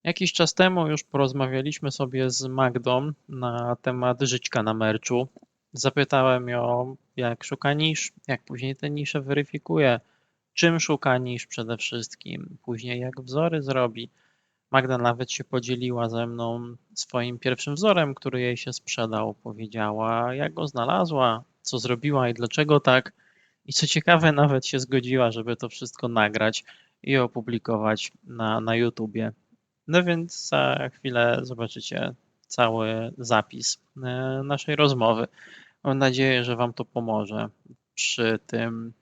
Jakiś czas temu już porozmawialiśmy sobie z Magdą na temat żyćka na merczu. Zapytałem ją, jak szuka nisz, jak później te nisze weryfikuje, czym szuka nisz przede wszystkim, później jak wzory zrobi. Magda nawet się podzieliła ze mną swoim pierwszym wzorem, który jej się sprzedał. Powiedziała, jak go znalazła, co zrobiła i dlaczego tak. I co ciekawe, nawet się zgodziła, żeby to wszystko nagrać i opublikować na YouTubie. No więc za chwilę zobaczycie cały zapis naszej rozmowy. Mam nadzieję, że Wam to pomoże przy tym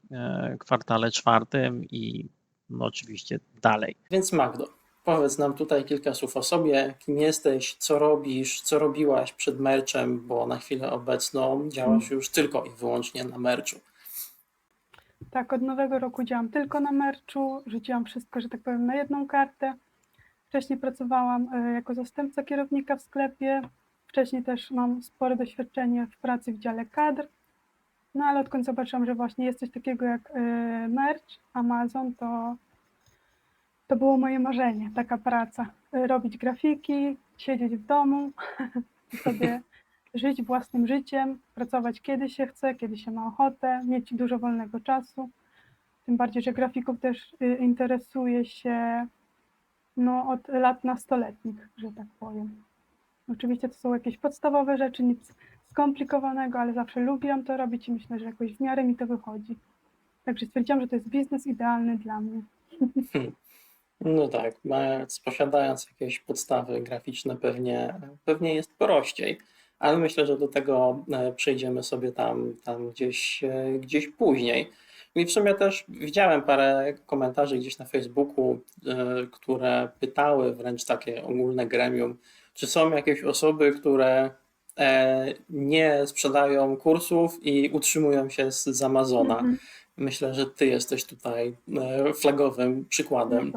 kwartale czwartym i no oczywiście dalej. Więc Magdo, powiedz nam tutaj kilka słów o sobie, kim jesteś, co robisz, co robiłaś przed merczem, bo na chwilę obecną działasz już tylko i wyłącznie na merczu. Tak, od nowego roku działam tylko na merczu, rzuciłam wszystko, że tak powiem, na jedną kartę. Wcześniej pracowałam jako zastępca kierownika w sklepie, wcześniej też mam spore doświadczenie w pracy w dziale kadr, no ale odkąd zobaczyłam, że właśnie jest coś takiego jak merch, Amazon, to było moje marzenie, taka praca. Robić grafiki, siedzieć w domu i sobie żyć własnym życiem, pracować kiedy się chce, kiedy się ma ochotę, mieć dużo wolnego czasu. Tym bardziej, że grafików też interesuje się od lat nastoletnich, że tak powiem. Oczywiście to są jakieś podstawowe rzeczy, nic skomplikowanego, ale zawsze lubiłam to robić i myślę, że jakoś w miarę mi to wychodzi. Także stwierdziłam, że to jest biznes idealny dla mnie. No tak, posiadając jakieś podstawy graficzne pewnie jest prościej, ale myślę, że do tego przejdziemy sobie tam gdzieś później. I w sumie też widziałem parę komentarzy gdzieś na Facebooku, które pytały, wręcz takie ogólne gremium, czy są jakieś osoby, które nie sprzedają kursów i utrzymują się z Amazona. Myślę, że ty jesteś tutaj flagowym przykładem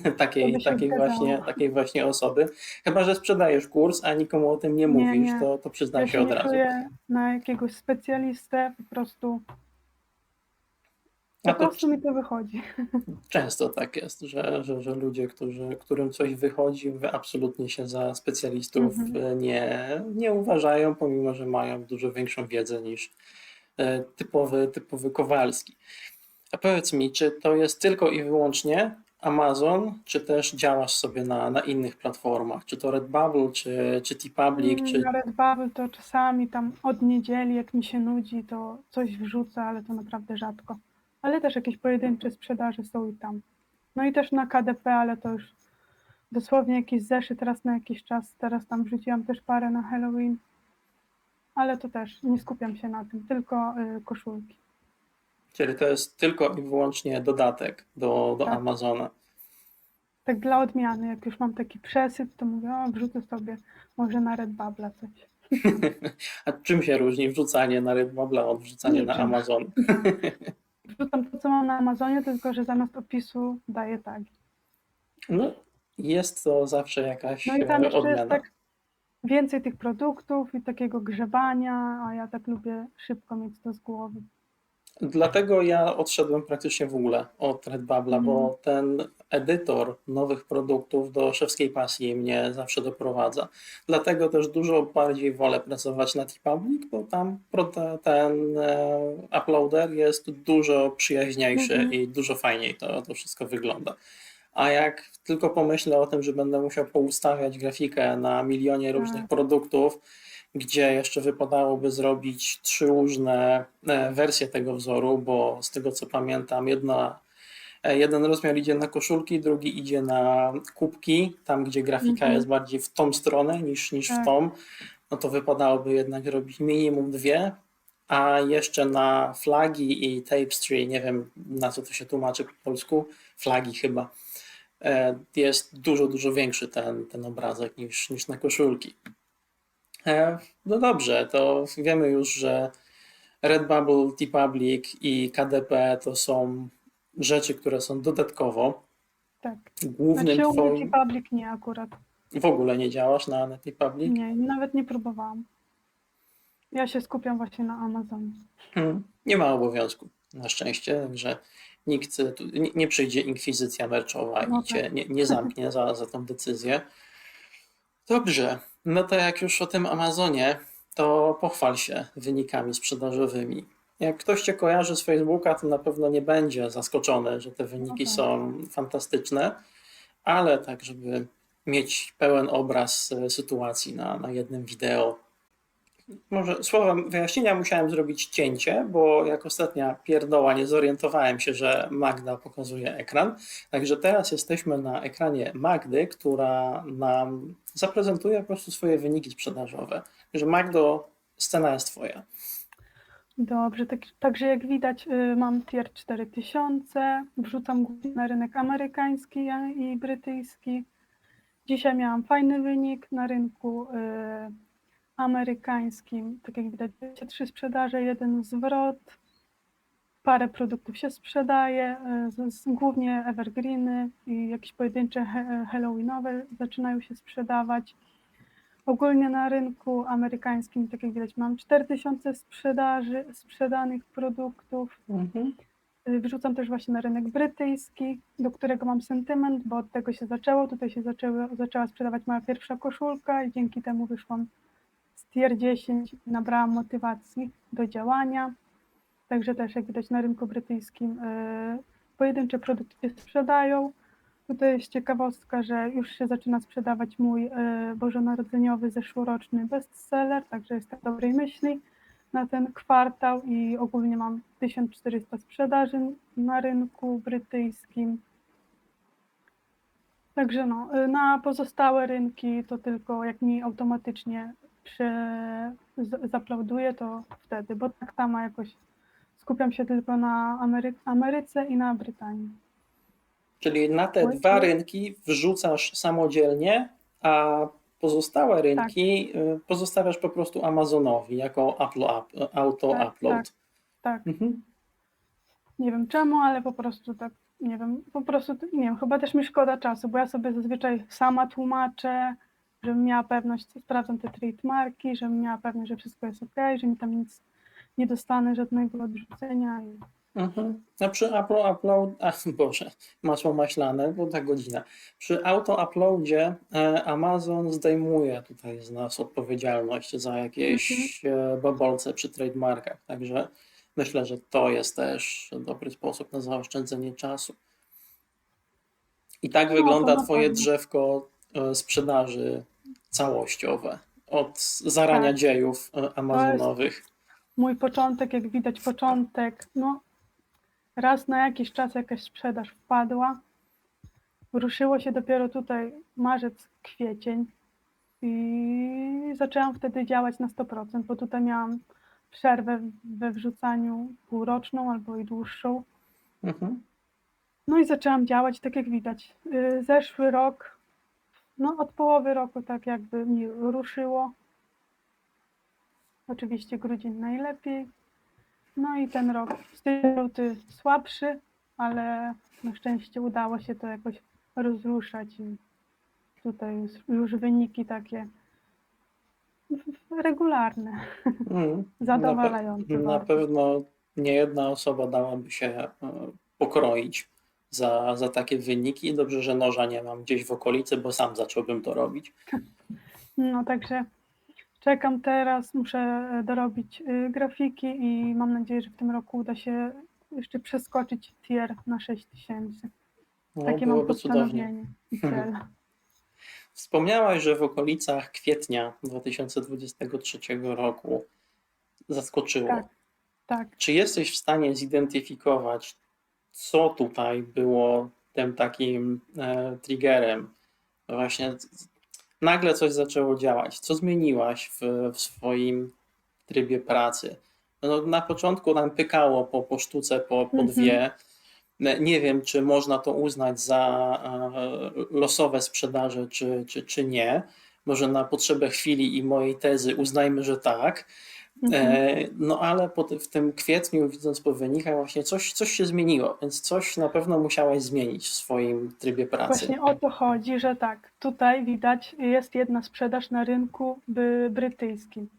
No tak, to by się zgadzało. takiej właśnie osoby. Chyba że sprzedajesz kurs, a nikomu o tym nie Nie, mówisz, nie. to przyznam Ja się się od nie razu. czuję na jakiegoś specjalistę, A po to prostu mi to wychodzi. często tak jest, że ludzie, którym coś wychodzi, absolutnie się za specjalistów nie uważają, pomimo że mają dużo większą wiedzę niż typowy Kowalski. A powiedz mi, czy to jest tylko i wyłącznie Amazon, czy też działasz sobie na innych platformach? Czy to Redbubble, czy TeePublic, czy... Na Redbubble to czasami tam od niedzieli, jak mi się nudzi, to coś wrzucę, ale to naprawdę rzadko. Ale też jakieś pojedyncze sprzedaże są i tam. No i też na KDP, ale to już dosłownie jakiś zeszyt raz na jakiś czas. Teraz tam wrzuciłam też parę na Halloween, ale to też nie skupiam się na tym, tylko koszulki. Czyli to jest tylko i wyłącznie dodatek do Tak, Amazona. tak dla odmiany, jak już mam taki przesyp, to mówię, wrzucę sobie może na Redbubble coś. A czym się różni wrzucanie na Redbubble od wrzucania na Niczym. Amazon? Wrzucam to, co mam na Amazonie, tylko że zamiast opisu daję tagi. No, jest to zawsze No jakaś i tam jeszcze jest odmiana. tak więcej tych produktów i takiego grzebania, a ja tak lubię szybko mieć to z głowy. Dlatego ja odszedłem praktycznie w ogóle od Redbubble'a, bo ten edytor nowych produktów do szewskiej pasji mnie zawsze doprowadza. Dlatego też dużo bardziej wolę pracować na TeePublic, bo tam ten uploader jest dużo przyjaźniejszy i dużo fajniej to wszystko wygląda. A jak tylko pomyślę o tym, że będę musiał poustawiać grafikę na milionie różnych produktów, gdzie jeszcze wypadałoby zrobić 3 różne wersje tego wzoru, bo z tego co pamiętam, jeden rozmiar idzie na koszulki, drugi idzie na kubki, tam gdzie grafika jest bardziej w tą stronę niż w tą, no to wypadałoby jednak robić minimum 2, a jeszcze na flagi i tapestry, nie wiem na co to się tłumaczy po polsku, flagi chyba, jest dużo większy ten obrazek niż na koszulki. No dobrze, to wiemy już, że Redbubble, TeePublic i KDP to są rzeczy, które są dodatkowo. Tak. Głównym Znaczy u mnie twoim... TeePublic nie akurat. W ogóle nie działasz na TeePublic? Nie, nawet nie próbowałam. Ja się skupiam właśnie na Amazonie. Nie ma obowiązku. na szczęście, że nikt nie przyjdzie inkwizycja merczowa No i cię nie zamknie za tą decyzję. Dobrze, no to jak już o tym Amazonie, to pochwal się wynikami sprzedażowymi. Jak ktoś cię kojarzy z Facebooka, to na pewno nie będzie zaskoczony, że te wyniki tak. są fantastyczne, ale tak, żeby mieć pełen obraz sytuacji na jednym wideo. Może słowem wyjaśnienia musiałem zrobić cięcie, bo jak ostatnia pierdoła nie zorientowałem się, że Magda pokazuje ekran. Także teraz jesteśmy na ekranie Magdy, która nam zaprezentuje po prostu swoje wyniki sprzedażowe. Także Magdo, scena jest twoja. Dobrze, także jak widać mam tier 4000, wrzucam głównie na rynek amerykański i brytyjski. Dzisiaj miałam fajny wynik na rynku amerykańskim, tak jak widać 23 sprzedaże, 1 zwrot, parę produktów się sprzedaje, głównie evergreeny i jakieś pojedyncze halloweenowe zaczynają się sprzedawać. Ogólnie na rynku amerykańskim, tak jak widać, mam 4000 sprzedanych produktów. Wrzucam też właśnie na rynek brytyjski, do którego mam sentyment, bo od tego się zaczęło. Tutaj się zaczęła sprzedawać moja pierwsza koszulka i dzięki temu wyszłam z tier 10 i nabrałam motywacji do działania. Także też jak widać na rynku brytyjskim pojedyncze produkty się sprzedają. Tutaj jest ciekawostka, że już się zaczyna sprzedawać mój bożonarodzeniowy zeszłoroczny bestseller, także jestem w dobrej myśli na ten kwartał i ogólnie mam 1400 sprzedaży na rynku brytyjskim. Także no, na pozostałe rynki to tylko jak mi automatycznie zaplauduje, to wtedy, bo tak samo jakoś skupiam się tylko na Ameryce i na Brytanii. Czyli na te dwa rynki wrzucasz samodzielnie, a pozostałe rynki pozostawiasz po prostu Amazonowi jako auto-upload. Tak. Nie wiem czemu, ale po prostu tak, nie wiem, chyba też mi szkoda czasu, bo ja sobie zazwyczaj sama tłumaczę, żebym miała pewność, sprawdzam te trademarki, żebym miała pewność, że wszystko jest ok, że mi tam nic nie dostanę, żadnego odrzucenia. No przy upload, masło maślane, bo ta godzina. Przy auto-uploadzie Amazon zdejmuje tutaj z nas odpowiedzialność za jakieś babolce przy trademarkach, także myślę, że to jest też dobry sposób na zaoszczędzenie czasu. I tak wygląda twoje drzewko sprzedaży całościowe od zarania dziejów amazonowych. Mój początek, jak widać, no raz na jakiś czas jakaś sprzedaż wpadła. Ruszyło się dopiero tutaj marzec, kwiecień i zaczęłam wtedy działać na 100%, bo tutaj miałam przerwę we wrzucaniu półroczną albo i dłuższą. No i zaczęłam działać, tak jak widać. Zeszły rok, no od połowy roku tak jakby mi ruszyło. Oczywiście grudzień najlepiej. No i ten rok, styczeń, luty słabszy, ale na szczęście udało się to jakoś rozruszać i tutaj już wyniki takie regularne, zadowalające. Na pewno nie jedna osoba dałaby się pokroić za takie wyniki. Dobrze, że noża nie mam gdzieś w okolicy, bo sam zacząłbym to robić. No także czekam teraz, muszę dorobić grafiki i mam nadzieję, że w tym roku uda się jeszcze przeskoczyć tier na 6000. Takie mam postanowienie i cel. Wspomniałaś, że w okolicach kwietnia 2023 roku zaskoczyło. Tak. Czy jesteś w stanie zidentyfikować, co tutaj było tym takim triggerem? Właśnie nagle coś zaczęło działać. Co zmieniłaś w swoim trybie pracy? No, na początku nam pykało po sztuce, po dwie. Nie wiem, czy można to uznać za losowe sprzedaże, czy nie. Może na potrzebę chwili i mojej tezy uznajmy, że tak. No ale w tym kwietniu, widząc po wynikach, właśnie coś się zmieniło, więc coś na pewno musiałaś zmienić w swoim trybie pracy. Właśnie o to chodzi, że tak, tutaj widać jest jedna sprzedaż na rynku brytyjskim.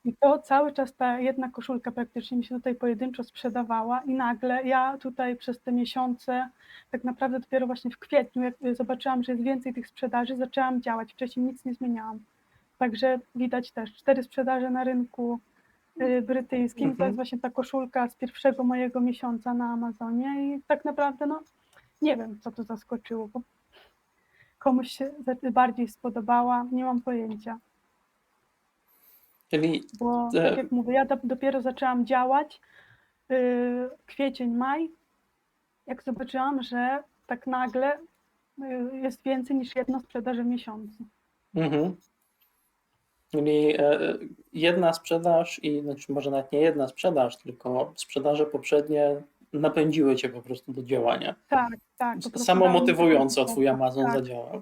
I to cały czas ta jedna koszulka praktycznie mi się tutaj pojedynczo sprzedawała i nagle ja tutaj przez te miesiące, tak naprawdę dopiero właśnie w kwietniu, jak zobaczyłam, że jest więcej tych sprzedaży, zaczęłam działać. Wcześniej nic nie zmieniałam. Także widać też 4 sprzedaże na rynku brytyjskim. To jest właśnie ta koszulka z pierwszego mojego miesiąca na Amazonie i tak naprawdę no nie wiem, co to zaskoczyło, bo komuś się bardziej spodobała, nie mam pojęcia. Czyli Bo tak jak mówię, ja dopiero zaczęłam działać kwiecień, maj, jak zobaczyłam, że tak nagle jest więcej niż jedna sprzedaż w miesiącu. Czyli jedna sprzedaż znaczy może nawet nie jedna sprzedaż, tylko sprzedaże poprzednie napędziły cię po prostu do działania. Tak, tak. Po prostu Samo dało mi motywująco taką twój moc. Amazon Tak, zadziałał.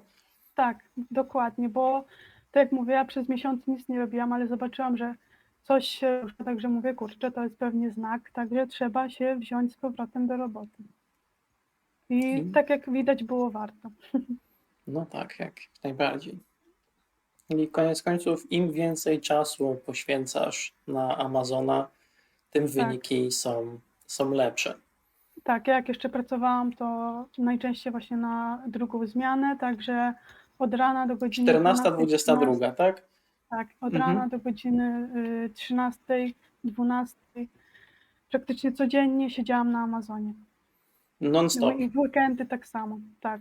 tak, dokładnie, bo tak jak mówię, ja przez miesiąc nic nie robiłam, ale zobaczyłam, że coś się rusza, także mówię, kurczę, to jest pewnie znak, także trzeba się wziąć z powrotem do roboty. I tak jak widać, było warto. No tak, jak najbardziej. I koniec końców, im więcej czasu poświęcasz na Amazona, tym wyniki są lepsze. Tak, ja jak jeszcze pracowałam, to najczęściej właśnie na drugą zmianę, także od rana do godziny 14-22, tak? Tak, od rana do godziny 13, 12. Praktycznie codziennie siedziałam na Amazonie. Non-stop. I w weekendy tak samo, tak.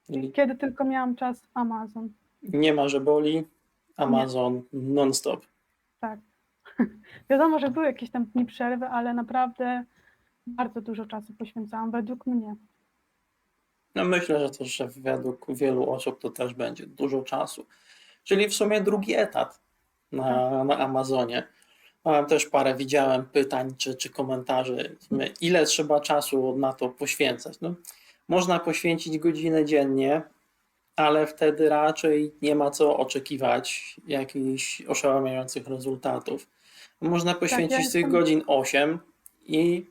I kiedy tylko miałam czas, Amazon. Nie ma, że boli, Amazon non-stop. Tak. Wiadomo, że były jakieś tam dni przerwy, ale naprawdę bardzo dużo czasu poświęcałam, według mnie. No myślę, że też że według wielu osób to też będzie dużo czasu. Czyli w sumie drugi etat na Amazonie. Mam też parę widziałem pytań czy komentarzy, ile trzeba czasu na to poświęcać. No, można poświęcić godzinę dziennie, ale wtedy raczej nie ma co oczekiwać jakichś oszałamiających rezultatów. Można poświęcić tych godzin 8 i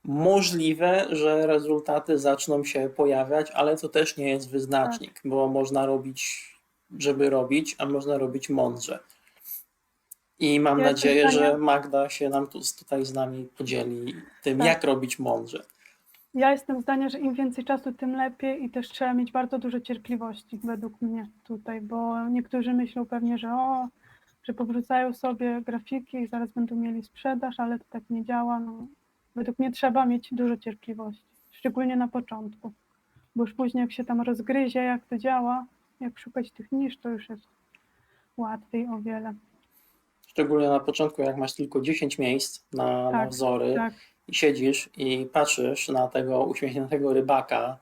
możliwe, że rezultaty zaczną się pojawiać, ale to też nie jest wyznacznik, bo można robić, żeby robić, a można robić mądrze. I mam nadzieję, że Magda się nam tutaj z nami podzieli tym, jak robić mądrze. Ja jestem zdania, że im więcej czasu, tym lepiej i też trzeba mieć bardzo dużo cierpliwości według mnie tutaj, bo niektórzy myślą pewnie, że powrzucają sobie grafiki i zaraz będą mieli sprzedaż, ale to tak nie działa. No, według mnie trzeba mieć dużo cierpliwości, szczególnie na początku, bo już później jak się tam rozgryzie, jak to działa, jak szukać tych nisz, to już jest łatwiej o wiele. Szczególnie na początku, jak masz tylko 10 miejsc na wzory i siedzisz i patrzysz na tego uśmiechniętego rybaka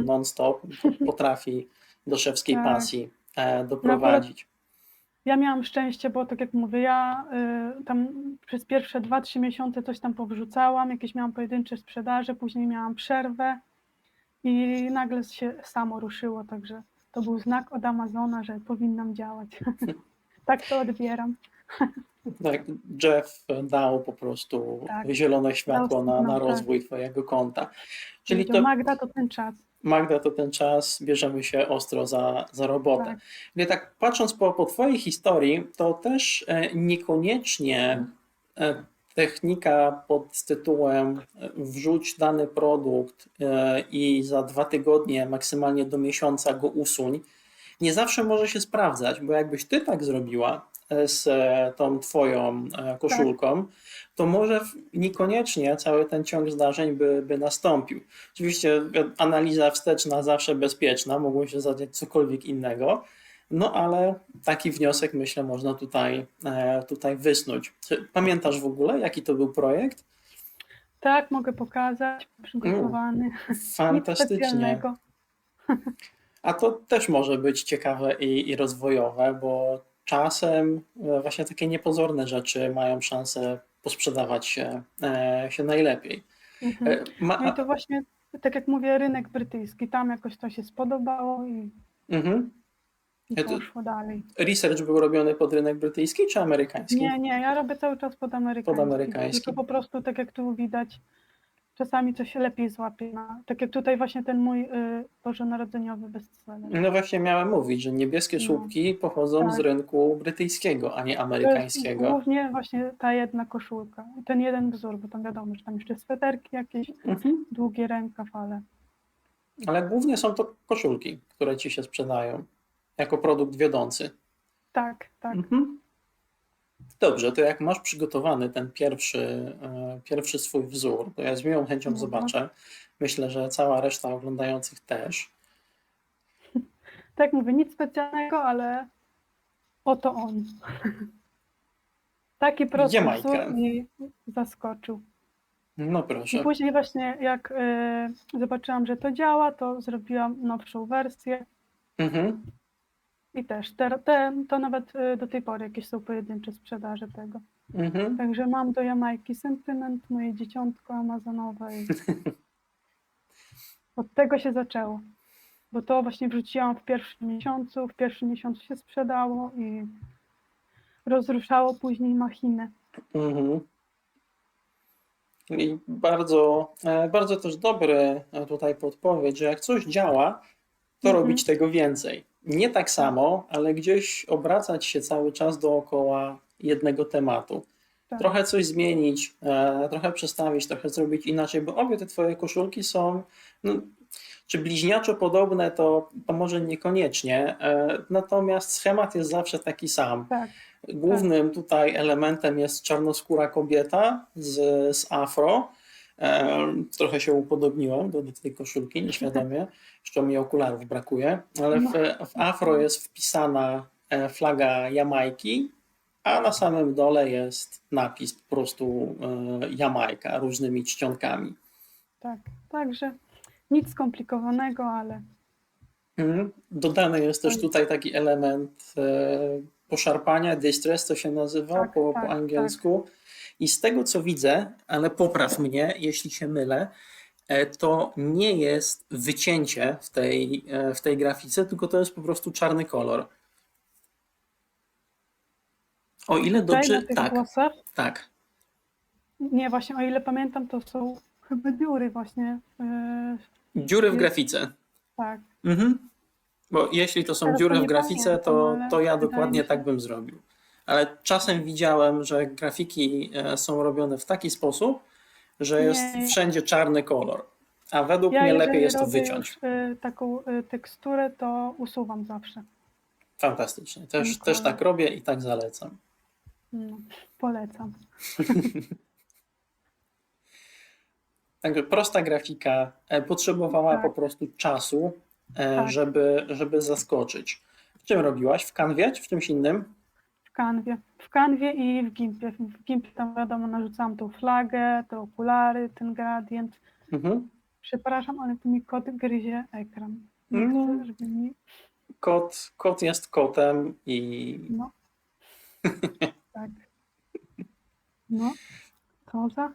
non-stop, to potrafi do szewskiej pasji doprowadzić. Ja miałam szczęście, bo tak jak mówię, ja tam przez pierwsze 2-3 miesiące coś tam powrzucałam, jakieś miałam pojedyncze sprzedaże, później miałam przerwę i nagle się samo ruszyło, także to był znak od Amazona, że powinnam działać. Tak to odbieram. Tak, Jeff dał po prostu zielone światło na rozwój twojego konta. Czyli to Magda to ten czas. Magda to ten czas, bierzemy się ostro za robotę. Więc tak patrząc po twojej historii, to też niekoniecznie technika pod tytułem wrzuć dany produkt i za 2 tygodnie, maksymalnie do miesiąca go usuń, nie zawsze może się sprawdzać, bo jakbyś ty tak zrobiła z tą twoją koszulką, to może niekoniecznie cały ten ciąg zdarzeń by nastąpił. Oczywiście analiza wsteczna zawsze bezpieczna, mogło się zadziać cokolwiek innego, no ale taki wniosek myślę można tutaj wysnuć. Pamiętasz w ogóle, jaki to był projekt? Tak, mogę pokazać, przygotowany. Fantastycznie. A to też może być ciekawe i rozwojowe, bo czasem właśnie takie niepozorne rzeczy mają szansę posprzedawać się najlepiej. No i to właśnie, tak jak mówię, rynek brytyjski, tam jakoś to się spodobało i poszło dalej. Research był robiony pod rynek brytyjski czy amerykański? Nie, ja robię cały czas pod amerykański. Tylko po prostu, tak jak tu widać, czasami coś lepiej złapie. Tak jak tutaj właśnie ten mój bożonarodzeniowy bestseller. No właśnie miałem mówić, że niebieskie No, słupki pochodzą z tak. rynku brytyjskiego, a nie To jest amerykańskiego. głównie właśnie ta jedna koszulka i ten jeden wzór, bo tam wiadomo, że tam jeszcze sweterki jakieś, Mhm. długi rękaw, ale Ale głównie są to koszulki, które ci się sprzedają jako produkt wiodący. tak. Mhm. Dobrze, to jak masz przygotowany ten pierwszy swój wzór, to ja z miłą chęcią No. zobaczę. Myślę, że cała reszta oglądających też. Tak mówię, nic specjalnego, ale oto on. Taki prosty Jamajka. wzór mnie zaskoczył. No I proszę. później właśnie jak zobaczyłam, że to działa, to zrobiłam nowszą wersję Mhm. i też to nawet do tej pory jakieś są pojedyncze sprzedaże tego. Mhm. Także mam do Jamajki sentyment, moje dzieciątko amazonowe i od tego się zaczęło. Bo to właśnie wrzuciłam w pierwszym miesiącu się sprzedało i rozruszało później machinę. Mhm. I bardzo też dobry tutaj podpowiedź, że jak coś działa, to robić tego więcej. Nie tak samo, ale gdzieś obracać się cały czas dookoła jednego tematu. Tak. Trochę coś zmienić, trochę przestawić, trochę zrobić inaczej, bo obie te twoje koszulki są, no, czy bliźniaczo podobne, to może niekoniecznie, natomiast schemat jest zawsze taki sam. Tak. Głównym tutaj elementem jest czarnoskóra kobieta z afro. Trochę się upodobniłem do tej koszulki, nieświadomie. Jeszcze mi okularów brakuje, ale w afro jest wpisana flaga Jamajki, a na samym dole jest napis po prostu Jamajka różnymi czcionkami. Tak, także nic skomplikowanego, ale Dodany jest też tutaj taki element poszarpania, distress to się nazywa Tak, po tak, angielsku. I z tego co widzę, ale popraw mnie, jeśli się mylę, to nie jest wycięcie w tej grafice, tylko to jest po prostu czarny kolor. O ile tutaj dobrze. na tych Tak, włosach, tak. nie właśnie, o ile pamiętam, to są chyba dziury właśnie. Dziury w grafice. Tak. Mhm. Bo jeśli to są Teraz to dziury w nie grafice, pamiętam, to ale ja wydaje dokładnie mi się- tak bym zrobił. Ale czasem widziałem, że grafiki są robione w taki sposób, że jest Nie. wszędzie czarny kolor. A według mnie jeżeli lepiej jest to robię wyciąć. już taką teksturę, to usuwam zawsze. Fantastycznie. Też kolor. tak robię i tak zalecam. No, polecam. Także prosta grafika potrzebowała Tak. po prostu czasu, Tak. żeby zaskoczyć. W czym robiłaś? W Canwie czy w czymś innym? W Canwie i w Gimpie. W Gimpie tam wiadomo narzucałam tą flagę, te okulary, ten gradient. Mhm. Przepraszam, ale tu mi kot gryzie ekran. Nie No. chcę, żeby mi... Kot jest kotem i No. Tak. No. Co za?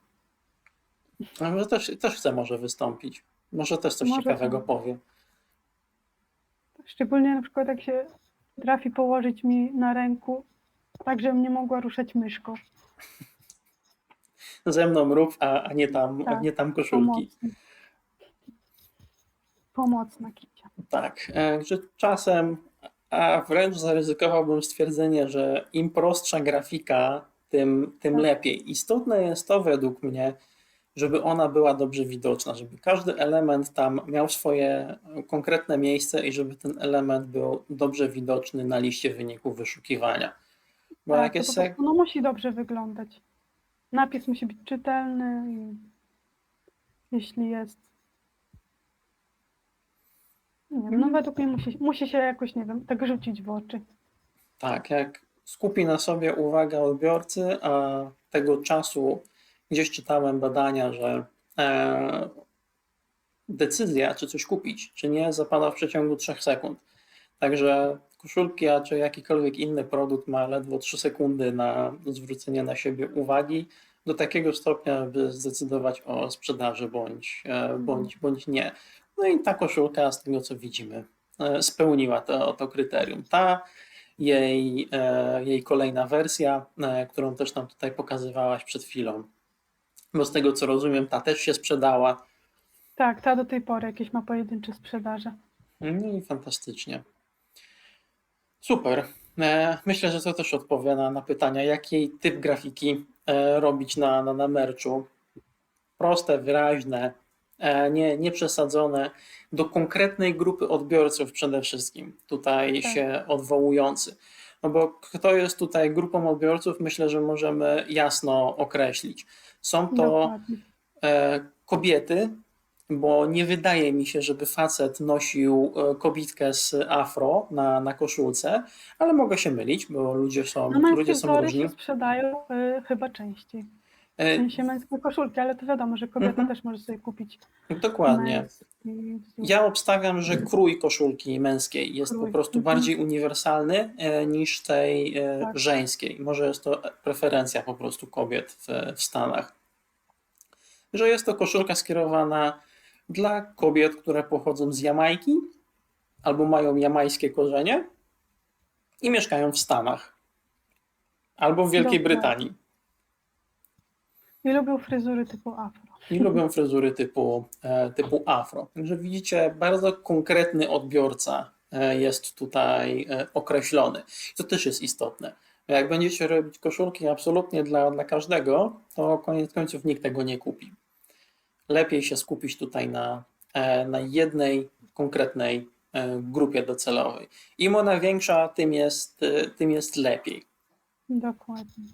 a może też chce może wystąpić. Może też coś Może ciekawego tak. powie. Szczególnie na przykład jak się trafi położyć mi na ręku, tak żebym nie mogła ruszać myszką. Ze mną rób, a nie tam koszulki. Pomocna kicia. Tak, że czasem, a wręcz zaryzykowałbym stwierdzenie, że im prostsza grafika, tym Tak. lepiej. Istotne jest to według mnie, żeby ona była dobrze widoczna, żeby każdy element tam miał swoje konkretne miejsce i żeby ten element był dobrze widoczny na liście wyników wyszukiwania. Bo Tak, jak to jest po prostu, musi dobrze wyglądać. Napis musi być czytelny i jeśli jest... Nie wiem, no według mnie musi się jakoś, nie wiem, tak rzucić w oczy. Tak, jak skupi na sobie uwagę odbiorcy, a tego czasu gdzieś czytałem badania, że decyzja, czy coś kupić, czy nie, zapada w przeciągu 3 sekund. Także koszulki, a czy jakikolwiek inny produkt ma ledwo 3 sekundy na zwrócenie na siebie uwagi, do takiego stopnia, by zdecydować o sprzedaży bądź nie. No i ta koszulka, z tego co widzimy, spełniła to kryterium. Ta jej kolejna wersja, którą też nam tutaj pokazywałaś przed chwilą, Bo z tego co rozumiem, ta też się sprzedała. Tak, ta do tej pory jakieś ma pojedyncze sprzedaże. No i fantastycznie. Super. Myślę, że to też odpowie na pytania, jaki typ grafiki robić na merchu. Proste, wyraźne, nie przesadzone, do konkretnej grupy odbiorców przede wszystkim, tutaj Tak. się odwołujący. No bo kto jest tutaj grupą odbiorców, myślę, że możemy jasno określić. Są to Dokładnie. kobiety, bo nie wydaje mi się, żeby facet nosił kobitkę z afro na koszulce, ale mogę się mylić, bo No męskie ludzie są wzory różni. się sprzedają chyba częściej. W E, sensie męskie koszulki, ale to wiadomo, że kobieta Mhm. też może sobie kupić Dokładnie. męski wzór. Ja obstawiam, że krój koszulki męskiej jest po Krój. prostu bardziej uniwersalny niż tej Tak. żeńskiej. Może jest to preferencja po prostu kobiet w Stanach. Że jest to koszulka skierowana dla kobiet, które pochodzą z Jamajki albo mają jamajskie korzenie i mieszkają w Stanach albo w Wielkiej Dokładnie. Brytanii I lubią fryzury typu afro. i lubią fryzury typu afro. Także widzicie, bardzo konkretny odbiorca jest tutaj określony. To też jest istotne. Jak będziecie robić koszulki absolutnie dla każdego, to koniec końców nikt tego nie kupi. Lepiej się skupić tutaj na jednej konkretnej grupie docelowej. Im ona większa, tym jest lepiej. Dokładnie.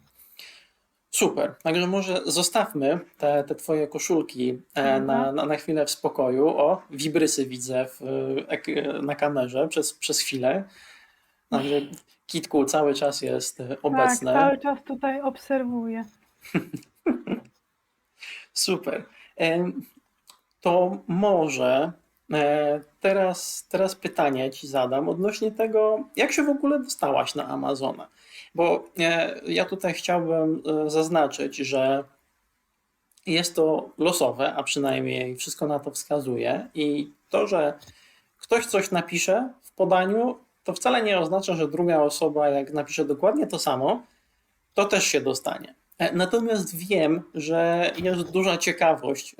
Super. Także może zostawmy te twoje koszulki na chwilę w spokoju. O, wibrysy widzę na kamerze przez chwilę. Także Kitku cały czas jest obecne. Tak, cały czas tutaj obserwuję. Super. To może teraz pytanie ci zadam odnośnie tego, jak się w ogóle dostałaś na Amazona. Bo ja tutaj chciałbym zaznaczyć, że jest to losowe, a przynajmniej wszystko na to wskazuje i to, że ktoś coś napisze w podaniu, to wcale nie oznacza, że druga osoba jak napisze dokładnie to samo, to też się dostanie. Natomiast wiem, że jest duża ciekawość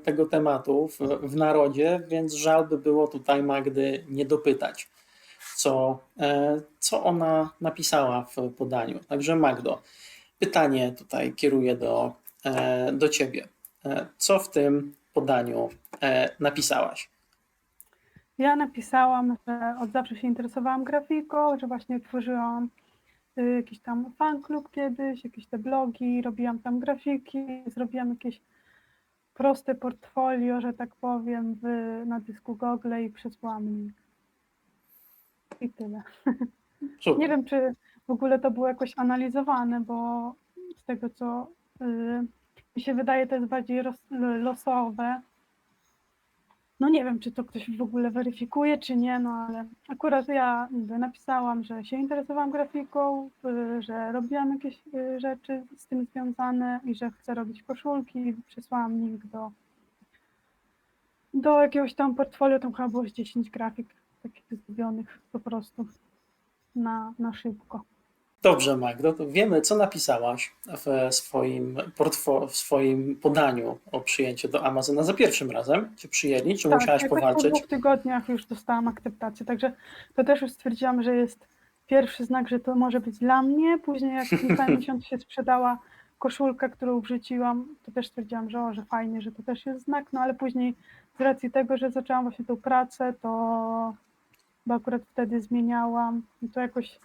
tego tematu w narodzie, więc żal by było tutaj Magdy nie dopytać, co ona napisała w podaniu. Także Magdo, pytanie tutaj kieruję do ciebie. Co w tym podaniu napisałaś? Ja napisałam, że od zawsze się interesowałam grafiką, że właśnie tworzyłam jakiś tam fan klub kiedyś, jakieś te blogi, robiłam tam grafiki, zrobiłam jakieś proste portfolio, że tak powiem, na dysku Google i przesłałam link. I tyle. Super. Nie wiem, czy w ogóle to było jakoś analizowane, bo z tego, co mi się wydaje, to jest bardziej losowe. No nie wiem, czy to ktoś w ogóle weryfikuje, czy nie, no ale akurat ja napisałam, że się interesowałam grafiką, że robiłam jakieś rzeczy z tym związane i że chcę robić koszulki i przysłałam link do jakiegoś tam portfolio, tam chyba było z 10 grafik takich zrobionych po prostu na szybko. Dobrze, Magdo, to wiemy, co napisałaś w swoim podaniu o przyjęcie do Amazona. Za pierwszym razem cię przyjęli, czy Tak, musiałaś jakoś po powalczyć? 2 tygodniach już dostałam akceptację, także to też już stwierdziłam, że jest pierwszy znak, że to może być dla mnie. Później jak niecałe miesiąc się sprzedała koszulka, którą wrzuciłam, to też stwierdziłam, że fajnie, że to też jest znak, no ale później z racji tego, że zaczęłam właśnie tą pracę, bo akurat wtedy zmieniałam i to jakoś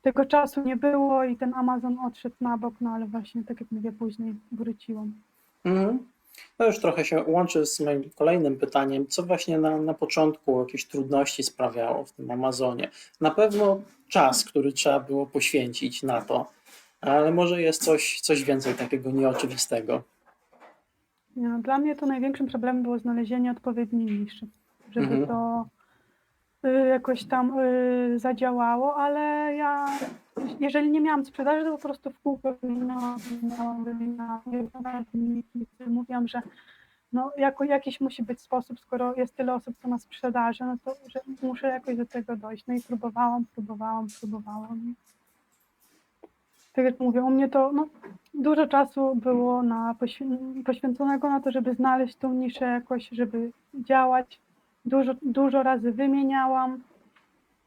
tego czasu nie było i ten Amazon odszedł na bok, no ale właśnie tak jak mówię, później wróciłam. Mhm. To już trochę się łączy z moim kolejnym pytaniem. Co właśnie na początku jakieś trudności sprawiało w tym Amazonie? Na pewno czas, który trzeba było poświęcić na to, ale może jest coś więcej takiego nieoczywistego. Nie, no, dla mnie to największym problemem było znalezienie odpowiedniej niszy, żeby to jakoś tam zadziałało, ale ja, jeżeli nie miałam sprzedaży, to po prostu w kółko mówiłam, że no, jakiś musi być sposób, skoro jest tyle osób, co ma sprzedaży, no to że muszę jakoś do tego dojść. No i próbowałam. Tak jak mówię, u mnie to dużo czasu było poświęconego na to, żeby znaleźć tą niszę jakoś, żeby działać. Dużo razy wymieniałam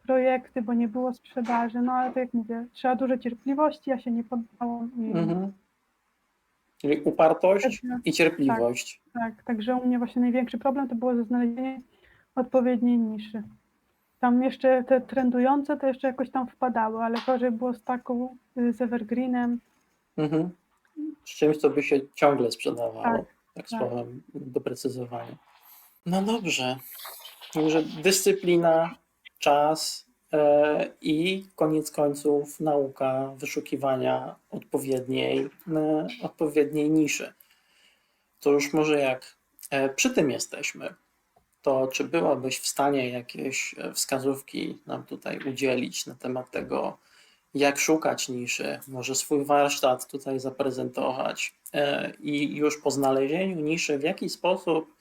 projekty, bo nie było sprzedaży, no ale tak jak mówię, trzeba dużo cierpliwości, ja się nie poddałam i Czyli upartość Także i cierpliwość. tak, także u mnie właśnie największy problem to było ze znalezieniem odpowiedniej niszy. Tam jeszcze te trendujące to jeszcze jakoś tam wpadały, ale gorzej było z taką, z evergreenem. Z czymś, co by się ciągle sprzedawało. Tak, Tak tak. słowem doprecyzowania. No dobrze. Także dyscyplina, czas i koniec końców nauka wyszukiwania odpowiedniej niszy. To już może jak przy tym jesteśmy, to czy byłabyś w stanie jakieś wskazówki nam tutaj udzielić na temat tego, jak szukać niszy, może swój warsztat tutaj zaprezentować i już po znalezieniu niszy, w jaki sposób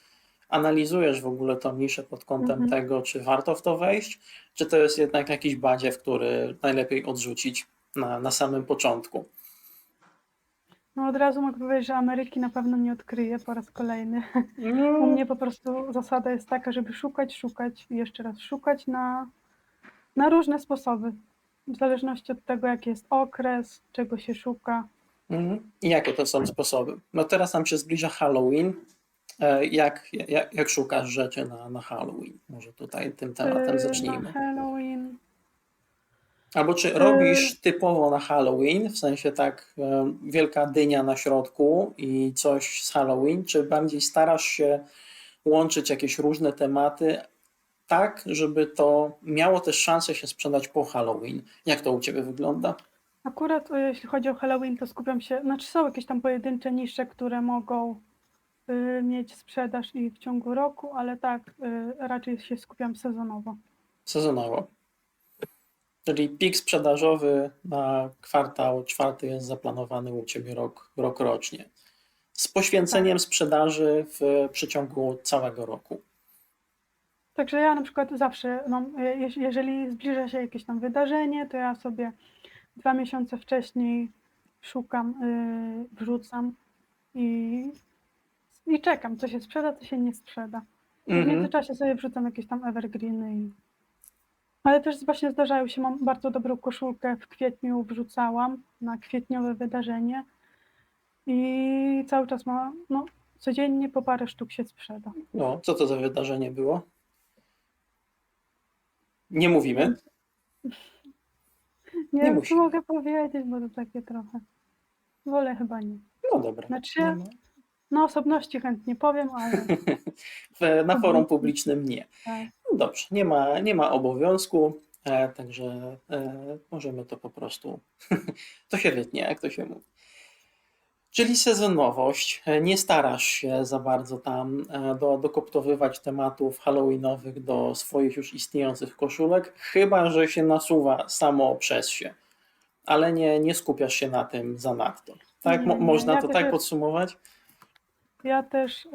analizujesz w ogóle tą niszę pod kątem tego, czy warto w to wejść, czy to jest jednak jakiś badziew, który najlepiej odrzucić na samym początku. No od razu mogę powiedzieć, że Ameryki na pewno nie odkryję po raz kolejny. U mnie po prostu zasada jest taka, żeby szukać i jeszcze raz szukać na różne sposoby. W zależności od tego, jaki jest okres, czego się szuka. I jakie to są sposoby? No teraz nam się zbliża Halloween. Jak szukasz rzeczy na Halloween? Może tutaj tym tematem zacznijmy. Na Halloween. Albo czy robisz typowo na Halloween, w sensie tak wielka dynia na środku i coś z Halloween, czy bardziej starasz się łączyć jakieś różne tematy tak, żeby to miało też szansę się sprzedać po Halloween? Jak to u Ciebie wygląda? Akurat jeśli chodzi o Halloween, to skupiam się, znaczy są jakieś tam pojedyncze nisze, które mogą mieć sprzedaż i w ciągu roku, ale tak, raczej się skupiam sezonowo. Sezonowo. Czyli pik sprzedażowy na kwartał 4 jest zaplanowany u Ciebie rok rocznie. Z poświęceniem sprzedaży w przeciągu całego roku. Także ja na przykład zawsze, jeżeli zbliża się jakieś tam wydarzenie, to ja sobie 2 miesiące wcześniej szukam, wrzucam i czekam, co się sprzeda, co się nie sprzeda. W międzyczasie sobie wrzucam jakieś tam evergreeny. Ale też właśnie zdarzają się, mam bardzo dobrą koszulkę, w kwietniu wrzucałam na kwietniowe wydarzenie i cały czas codziennie po parę sztuk się sprzeda. No, co to za wydarzenie było? Nie mówimy? Nie Nie wiem, musi. co mogę powiedzieć, bo to takie trochę. Wolę chyba nie. No dobra. Znaczy, na osobności chętnie powiem, ale Na forum publicznym nie. tak. No dobrze, nie ma obowiązku, także możemy to po prostu, to się wytnie, jak to się mówi. Czyli sezonowość, nie starasz się za bardzo tam dokoptowywać tematów halloweenowych do swoich już istniejących koszulek, chyba że się nasuwa samo przez się, ale nie skupiasz się na tym zanadto. Tak, Nie, można ja to też tak podsumować? Ja też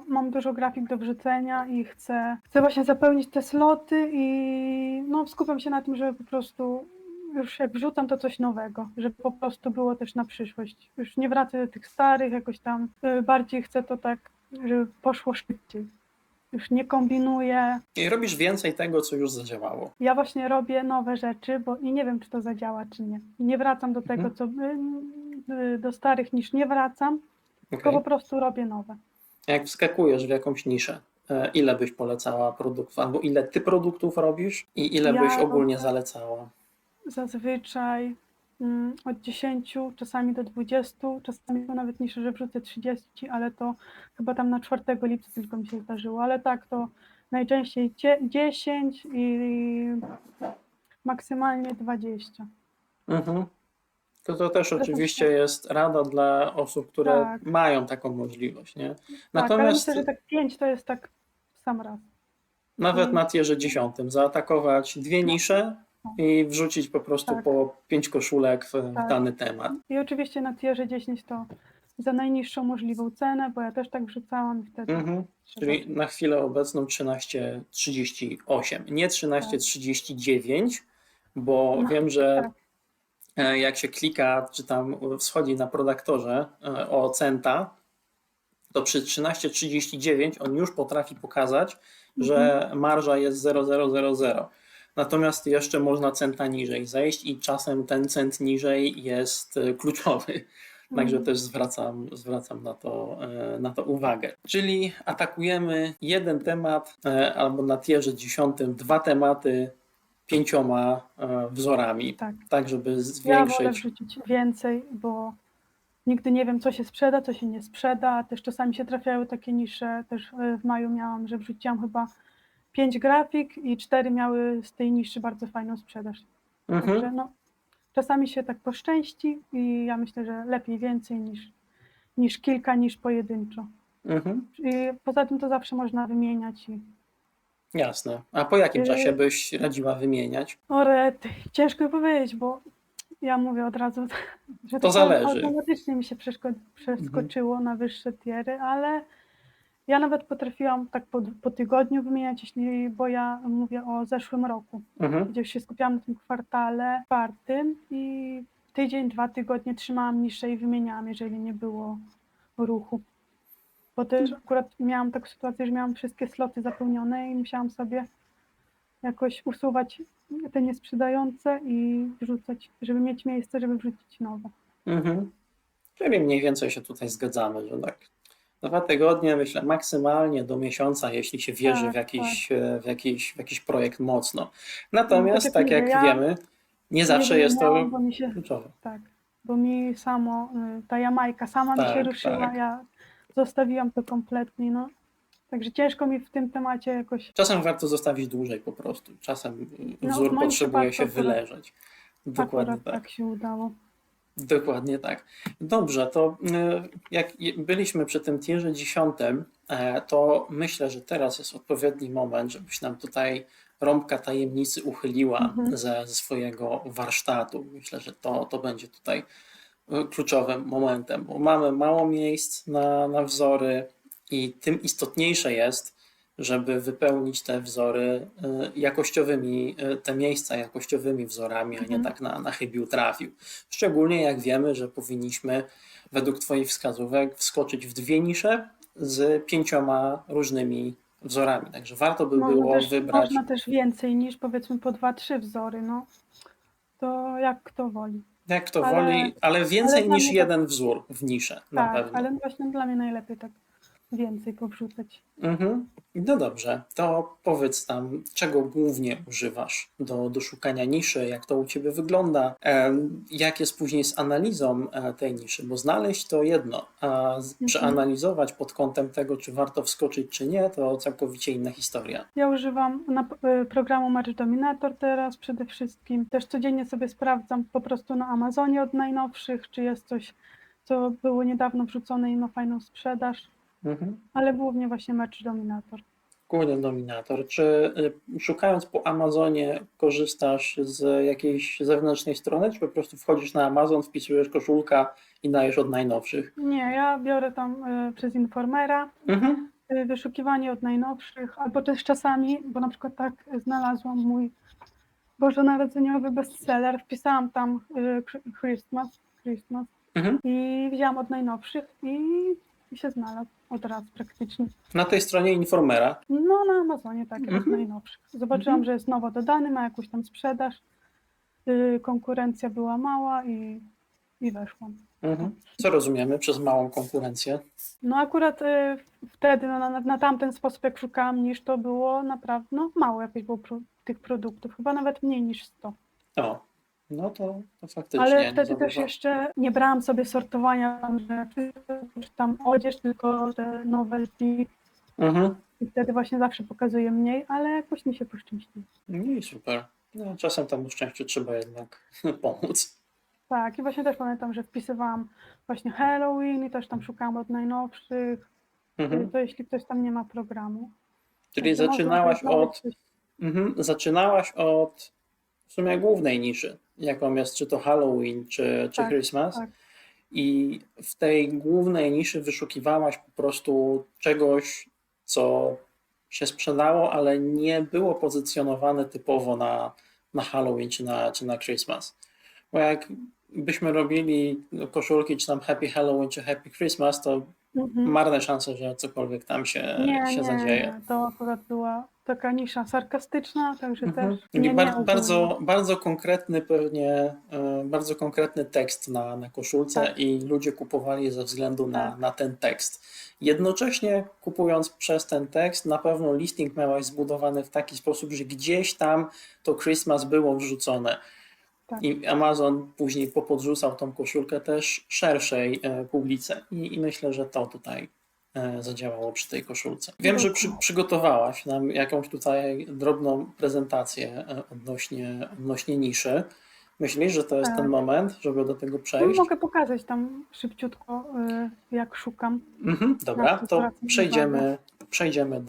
mam dużo grafik do wrzucenia i chcę właśnie zapełnić te sloty i skupiam się na tym, żeby po prostu już jak wrzucam to coś nowego, żeby po prostu było też na przyszłość. Już nie wracę do tych starych, jakoś tam bardziej chcę to tak, żeby poszło szybciej. Już nie kombinuję. I robisz więcej tego, co już zadziałało. Ja właśnie robię nowe rzeczy, i nie wiem, czy to zadziała, czy nie. Nie wracam do tego, co do starych niż nie wracam. Tylko po prostu robię nowe. Jak wskakujesz w jakąś niszę, ile byś polecała produktów, albo ile ty produktów robisz i ile byś ogólnie zalecała? Zazwyczaj od 10, czasami do 20, czasami nawet niszę, że wrzucę 30, ale to chyba tam na 4 lipca tylko mi się zdarzyło, ale tak to najczęściej 10 i maksymalnie 20. To też oczywiście jest rada dla osób, które mają taką możliwość, nie? Natomiast ale myślę, że tak 5 to jest tak w sam raz. Nawet na tierze 10 zaatakować 2 nisze i wrzucić po prostu po 5 koszulek w dany temat. I oczywiście na tierze 10 to za najniższą możliwą cenę, bo ja też tak wrzucałam wtedy. Czyli na chwilę obecną 13,38, nie 13,39, bo wiem, że jak się klika, czy tam wschodzi na Produktorze o centa, to przy 13,39 on już potrafi pokazać, że marża jest 0,000. Natomiast jeszcze można centa niżej zejść i czasem ten cent niżej jest kluczowy. Także też zwracam na to uwagę. Czyli atakujemy jeden temat albo na tierze 10 2 tematy 5 wzorami, tak żeby Ja wolę zwiększyć. wrzucić więcej, bo nigdy nie wiem, co się sprzeda, co się nie sprzeda. Też czasami się trafiały takie nisze. Też w maju miałam, że wrzuciłam chyba 5 grafik i 4 miały z tej niszy bardzo fajną sprzedaż. Także no, czasami się tak poszczęści i ja myślę, że lepiej więcej niż kilka niż pojedynczo. I poza tym to zawsze można wymieniać. Jasne. A po jakim czasie byś radziła wymieniać? Rety, ciężko mi powiedzieć, bo ja mówię od razu, że To zależy. automatycznie mi się przeskoczyło na wyższe tiery, ale ja nawet potrafiłam tak po tygodniu wymieniać, bo ja mówię o zeszłym roku, gdzie się skupiałam na tym kwartale czwartym i tydzień, 2 tygodnie trzymałam niszę i wymieniałam, jeżeli nie było ruchu. Bo też akurat miałam taką sytuację, że miałam wszystkie sloty zapełnione i musiałam sobie jakoś usuwać te niesprzedające i wrzucać, żeby mieć miejsce, żeby wrzucić nowe. Czyli mniej więcej się tutaj zgadzamy, że tak 2 tygodnie, myślę, maksymalnie do miesiąca, jeśli się wierzy w jakiś projekt mocno. Natomiast, tak jak wiemy, nie zawsze jest to kluczowe. Tak, bo mi samo, ta Jamajka sama mi się ruszyła, ja zostawiłam to kompletnie, no. Także ciężko mi w tym temacie jakoś... Czasem warto zostawić dłużej po prostu. Czasem wzór potrzebuje się wyleżeć. Dokładnie tak się udało. Dokładnie tak. Dobrze, to jak byliśmy przy tym tierze 10, to myślę, że teraz jest odpowiedni moment, żebyś nam tutaj rąbka tajemnicy uchyliła ze swojego warsztatu. Myślę, że to będzie tutaj kluczowym momentem, bo mamy mało miejsc na wzory i tym istotniejsze jest, żeby wypełnić te wzory jakościowymi, te miejsca jakościowymi wzorami, a nie tak na chybił trafił. Szczególnie jak wiemy, że powinniśmy według Twoich wskazówek wskoczyć w 2 nisze z 5 różnymi wzorami. Także warto by było wybrać... Można też więcej niż powiedzmy po 2-3 wzory, no. To jak kto woli. Jak kto woli, ale więcej niż jeden wzór w niszę, na pewno. Ale właśnie dla mnie najlepiej tak więcej powrzucać. No dobrze, to powiedz nam, czego głównie używasz do szukania niszy, jak to u Ciebie wygląda, jak jest później z analizą tej niszy, bo znaleźć to jedno, a przeanalizować pod kątem tego, czy warto wskoczyć, czy nie, to całkowicie inna historia. Ja używam programu Merge Dominator teraz przede wszystkim. Też codziennie sobie sprawdzam po prostu na Amazonie od najnowszych, czy jest coś, co było niedawno wrzucone i ma fajną sprzedaż. Ale głównie właśnie Merge Dominator. Głównie Dominator. Czy szukając po Amazonie korzystasz z jakiejś zewnętrznej strony, czy po prostu wchodzisz na Amazon, wpisujesz koszulka i dajesz od najnowszych? Nie, ja biorę tam przez Informera wyszukiwanie od najnowszych, albo też czasami, bo na przykład tak znalazłam mój bożonarodzeniowy bestseller, wpisałam tam Christmas i wzięłam od najnowszych i się znalazł od razu praktycznie. Na tej stronie Informera? No na Amazonie tak, od najnowszych. Zobaczyłam, że jest nowo dodany, ma jakąś tam sprzedaż, konkurencja była mała i weszłam. Co rozumiemy przez małą konkurencję? No akurat wtedy na tamten sposób jak szukałam niż to było naprawdę mało jakieś było tych produktów, chyba nawet mniej niż 100. O, no to faktycznie. Ale wtedy też jeszcze nie brałam sobie sortowania rzeczy, czy tam odzież, tylko te novelty. I wtedy właśnie zawsze pokazuję mniej, ale jakoś mi się poszczęściło. No i super. No, czasem temu szczęściu trzeba jednak pomóc. Tak, i właśnie też pamiętam, że wpisywałam właśnie Halloween i też tam szukałam od najnowszych, to jeśli ktoś tam nie ma programu. Czyli zaczynałaś od w sumie głównej niszy, jaką jest czy to Halloween, czy Christmas. Tak. I w tej głównej niszy wyszukiwałaś po prostu czegoś, co się sprzedało, ale nie było pozycjonowane typowo na Halloween czy na Christmas. Bo jak byśmy robili koszulki, czy tam Happy Halloween, czy Happy Christmas, to Mhm. marne szanse, że cokolwiek tam się zadzieje. Nie, to akurat była taka nisza sarkastyczna, także też Czyli nie ogólnie. bardzo konkretny pewnie, bardzo konkretny tekst na koszulce Tak. i ludzie kupowali ze względu Tak. na ten tekst. Jednocześnie kupując przez ten tekst, na pewno listing miałeś zbudowany w taki sposób, że gdzieś tam to Christmas było wrzucone. Tak. I Amazon później popodrzucał tą koszulkę też szerszej publice. I myślę, że to tutaj zadziałało przy tej koszulce. Wiem, że przygotowałaś nam jakąś tutaj drobną prezentację odnośnie niszy. Myślisz, że to jest ten moment, żeby do tego No, przejść? mogę pokazać tam szybciutko, jak szukam. Dobra, Na to zwracam przejdziemy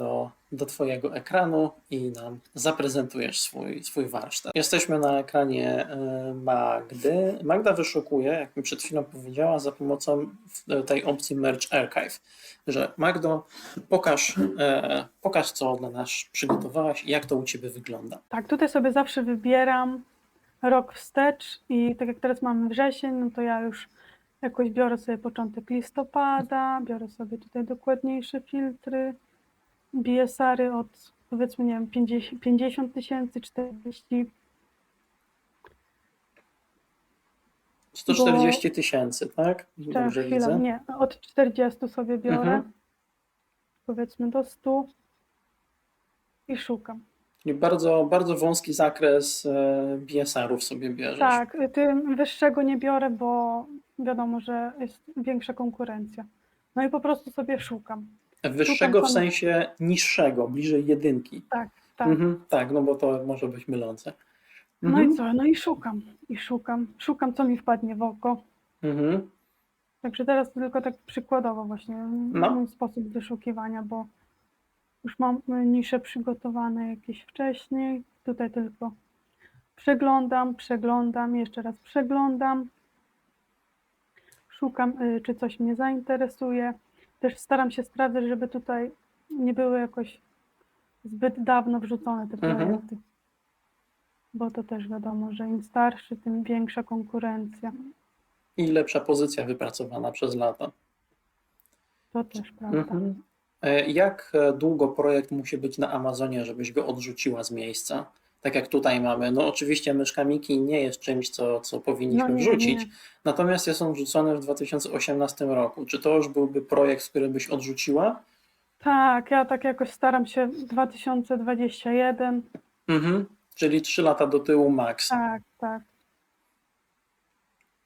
do Twojego ekranu i nam zaprezentujesz swój warsztat. Jesteśmy na ekranie Magdy. Magda wyszukuje, jak mi przed chwilą powiedziała, za pomocą tej opcji Merge Archive. Że Magdo, pokaż co dla nas przygotowałaś i jak to u Ciebie wygląda. Tak, tutaj sobie zawsze wybieram rok wstecz i tak jak teraz mamy wrzesień, no to ja już jakoś biorę sobie początek listopada, biorę sobie tutaj dokładniejsze filtry, BSR-y od powiedzmy, nie wiem, 50 000, 40. 140 000, tak? Tak, Dobrze chwilę, widzę. nie, od 40 sobie biorę, powiedzmy do 100 i szukam. Czyli bardzo wąski zakres BSR-ów sobie bierzesz. Tak, tym wyższego nie biorę, bo wiadomo, że jest większa konkurencja. No i po prostu sobie szukam. Wyższego w Szukam sensie niższego, bliżej jedynki. Tak, tak. Tak, no bo to może być mylące. No i co? No i szukam, co mi wpadnie w oko. Także teraz tylko tak przykładowo właśnie mój sposób wyszukiwania, bo już mam nisze przygotowane jakieś wcześniej. Tutaj tylko przeglądam, jeszcze raz przeglądam. Szukam, czy coś mnie zainteresuje. Też staram się sprawdzać, żeby tutaj nie były jakoś zbyt dawno wrzucone te projekty. Bo to też wiadomo, że im starszy, tym większa konkurencja. I lepsza pozycja wypracowana przez lata. To też prawda. Jak długo projekt musi być na Amazonie, żebyś go odrzuciła z miejsca? Tak jak tutaj mamy. No oczywiście myszka Miki nie jest czymś, co powinniśmy wrzucić, natomiast jest on wrzucony w 2018 roku. Czy to już byłby projekt, który byś odrzuciła? Tak, ja tak jakoś staram się 2021. Czyli 3 lata do tyłu max. Tak.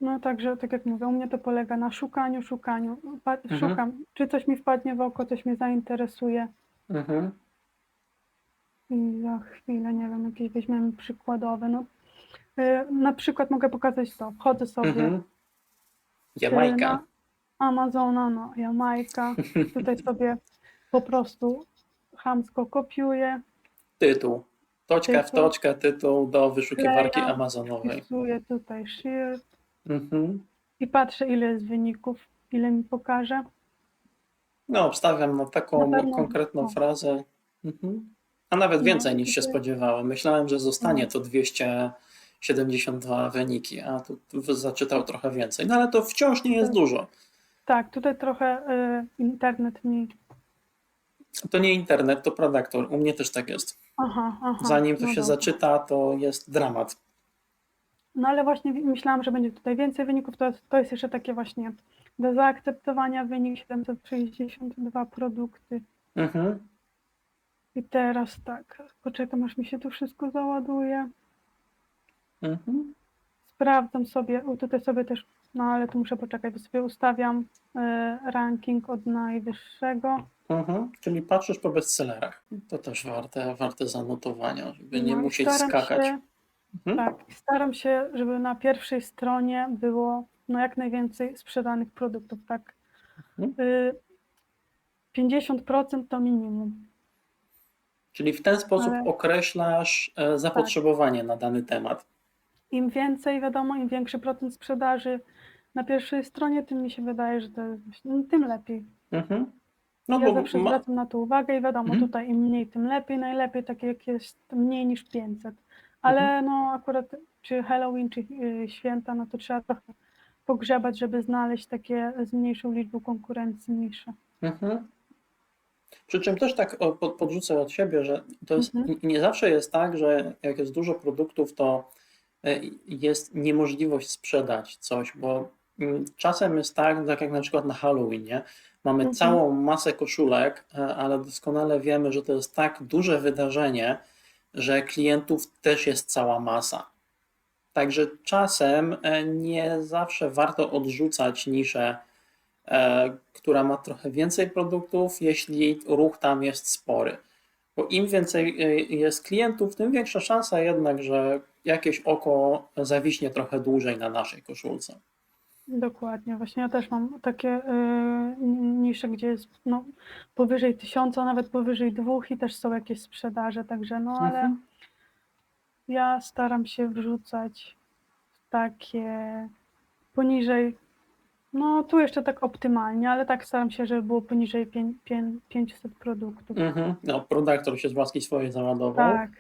No także, tak jak mówię, u mnie to polega na szukaniu. Szukam, czy coś mi wpadnie w oko, coś mnie zainteresuje. I za chwilę, nie wiem, jakieś weźmiemy przykładowe. No, na przykład mogę pokazać to. Wchodzę sobie Jamajka. na Amazona, Jamajka. Tutaj sobie po prostu chamsko kopiuję. Tytuł. Toczka w toczkę, tytuł do wyszukiwarki amazonowej. Wpisuję tutaj shirt i patrzę, ile jest wyników, ile mi pokaże. No, obstawiam na taką konkretną frazę. A nawet więcej niż się spodziewałem. Myślałem, że zostanie to 272 wyniki, a tu zaczytał trochę więcej. No ale to wciąż nie jest dużo. Tak, tutaj trochę internet mi... To nie internet, to Predaktor. U mnie też tak jest. Zanim to się zaczyta, to jest dramat. No ale właśnie myślałam, że będzie tutaj więcej wyników. To jest jeszcze takie właśnie do zaakceptowania wynik 762 produkty. I teraz tak, poczekam, aż mi się tu wszystko załaduje. Sprawdzam sobie, tutaj sobie też, no ale tu muszę poczekać, bo sobie ustawiam ranking od najwyższego. Czyli patrzysz po bestsellerach. To też warte zanotowania, żeby nie musieć skakać. Tak, staram się, żeby na pierwszej stronie było jak najwięcej sprzedanych produktów, tak. 50% to minimum. Czyli w ten sposób określasz zapotrzebowanie na dany temat. Im więcej, wiadomo, im większy procent sprzedaży na pierwszej stronie, tym mi się wydaje, że to jest tym lepiej. No ja zawsze zwracam na to uwagę i wiadomo, tutaj im mniej, tym lepiej. Najlepiej tak jak jest mniej niż 500. ale no akurat czy Halloween, czy święta, no to trzeba trochę pogrzebać, żeby znaleźć takie z mniejszą liczbą konkurencji nisze. Mhm. Przy czym też tak podrzucę od siebie, że to jest, Mhm. nie zawsze jest tak, że jak jest dużo produktów, to jest niemożliwość sprzedać coś, bo czasem jest tak jak na przykład na Halloween, nie? Mamy całą masę koszulek, ale doskonale wiemy, że to jest tak duże wydarzenie, że klientów też jest cała masa. Także czasem nie zawsze warto odrzucać niszę, która ma trochę więcej produktów, jeśli ruch tam jest spory. Bo im więcej jest klientów, tym większa szansa jednak, że jakieś oko zawiśnie trochę dłużej na naszej koszulce. Dokładnie, właśnie ja też mam takie nisze, gdzie jest no, powyżej 1000, a nawet powyżej 2 i też są jakieś sprzedaże, także no ale ja staram się wrzucać takie poniżej, no tu jeszcze tak optymalnie, ale tak staram się, żeby było poniżej 500 produktów. No, produktor się z łaski swojej załadował. Tak.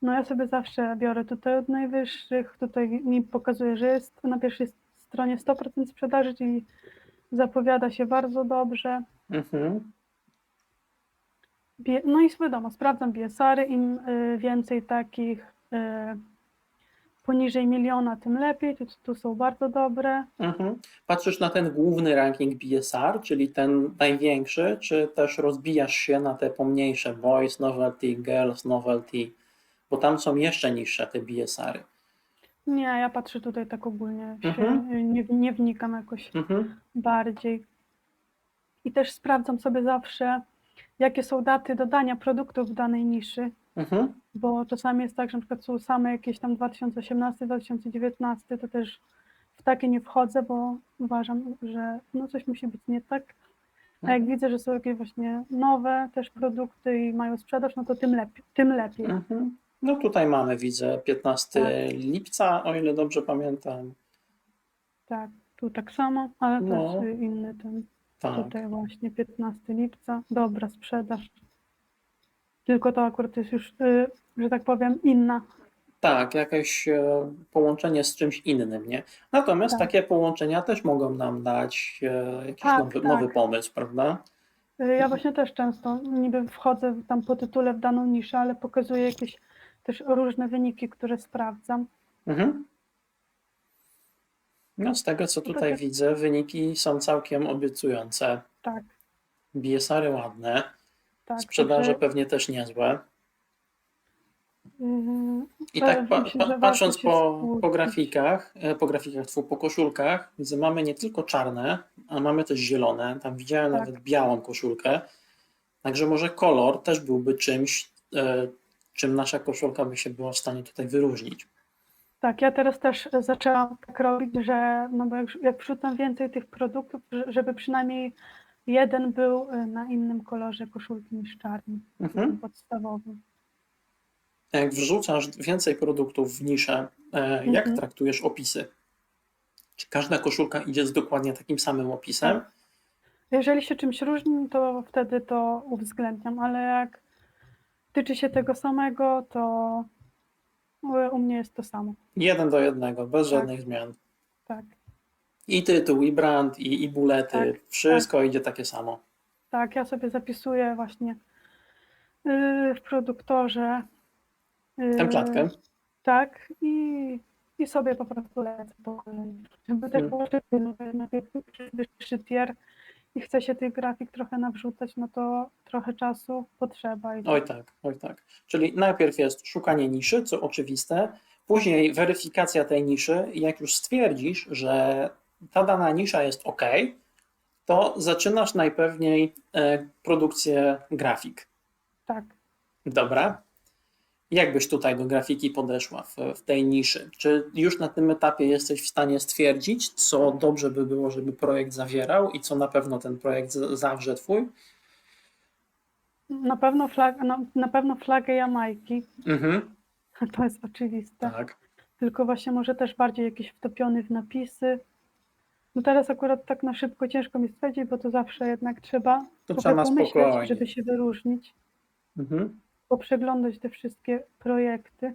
No ja sobie zawsze biorę tutaj od najwyższych, tutaj mi pokazuje, że jest na pierwszej stronie 100% sprzedaży, czyli zapowiada się bardzo dobrze. No i wiadomo, sprawdzam BSR-y, im więcej takich poniżej 1 miliona, tym lepiej, tu są bardzo dobre. Patrzysz na ten główny ranking BSR, czyli ten największy, czy też rozbijasz się na te pomniejsze, Boys Novelty, Girls Novelty, bo tam są jeszcze niższe te BSR-y. Nie, ja patrzę tutaj tak ogólnie, nie wnikam jakoś bardziej. I też sprawdzam sobie zawsze, jakie są daty dodania produktów w danej niszy, bo czasami jest tak, że na przykład są same jakieś tam 2018, 2019, to też w takie nie wchodzę, bo uważam, że no coś musi być nie tak. A jak widzę, że są jakieś właśnie nowe też produkty i mają sprzedaż, no to tym lepiej. No tutaj mamy, widzę, 15 lipca, o ile dobrze pamiętam. Tak, tu tak samo, ale to No. jest inny ten. Tak. Tutaj właśnie 15 lipca, dobra sprzedaż. Tylko to akurat jest już, że tak powiem, inna. Tak, jakieś połączenie z czymś innym, nie? Natomiast takie połączenia też mogą nam dać jakiś nowy pomysł, prawda? Ja właśnie też często niby wchodzę tam po tytule w daną niszę, ale pokazuję jakieś też różne wyniki, które sprawdzam. No z tego, co tutaj widzę, wyniki są całkiem obiecujące. Tak. BSR-y ładne, tak, sprzedaże pewnie też niezłe. I tak patrząc po grafikach, po koszulkach, widzę, mamy nie tylko czarne, a mamy też zielone. Tam widziałem nawet białą koszulkę. Także może kolor też byłby czymś, czym nasza koszulka by się była w stanie tutaj wyróżnić. Tak, ja teraz też zaczęłam tak robić, że no bo jak wrzucam więcej tych produktów, żeby przynajmniej jeden był na innym kolorze koszulki niż czarny, podstawowym. Jak wrzucasz więcej produktów w niszę, jak traktujesz opisy? Czy każda koszulka idzie z dokładnie takim samym opisem? Tak. Jeżeli się czymś różni, to wtedy to uwzględniam, ale jak tyczy się tego samego, to u mnie jest to samo. 1:1, bez żadnych zmian. Tak. I tytuł, i brand, i bulety, wszystko idzie takie samo. Tak, ja sobie zapisuję właśnie w produktorze templatkę. Tak, i sobie po prostu lecę po kolei. Żeby też było szybciej, no na wyższy tier i chce się tych grafik trochę nawrzucać, no to trochę czasu potrzeba. Oj tak. Czyli najpierw jest szukanie niszy, co oczywiste, później weryfikacja tej niszy i jak już stwierdzisz, że ta dana nisza jest OK, to zaczynasz najpewniej produkcję grafik. Tak. Dobra. Jak byś tutaj do grafiki podeszła w tej niszy? Czy już na tym etapie jesteś w stanie stwierdzić, co dobrze by było, żeby projekt zawierał i co na pewno ten projekt zawrze twój? Na pewno flagę Jamajki. To jest oczywiste. Tak. Tylko właśnie może też bardziej jakiś wtopiony w napisy. No teraz akurat tak na szybko ciężko mi stwierdzić, bo to zawsze jednak trzeba trochę pomyśleć, żeby się wyróżnić. Poprzeglądać te wszystkie projekty.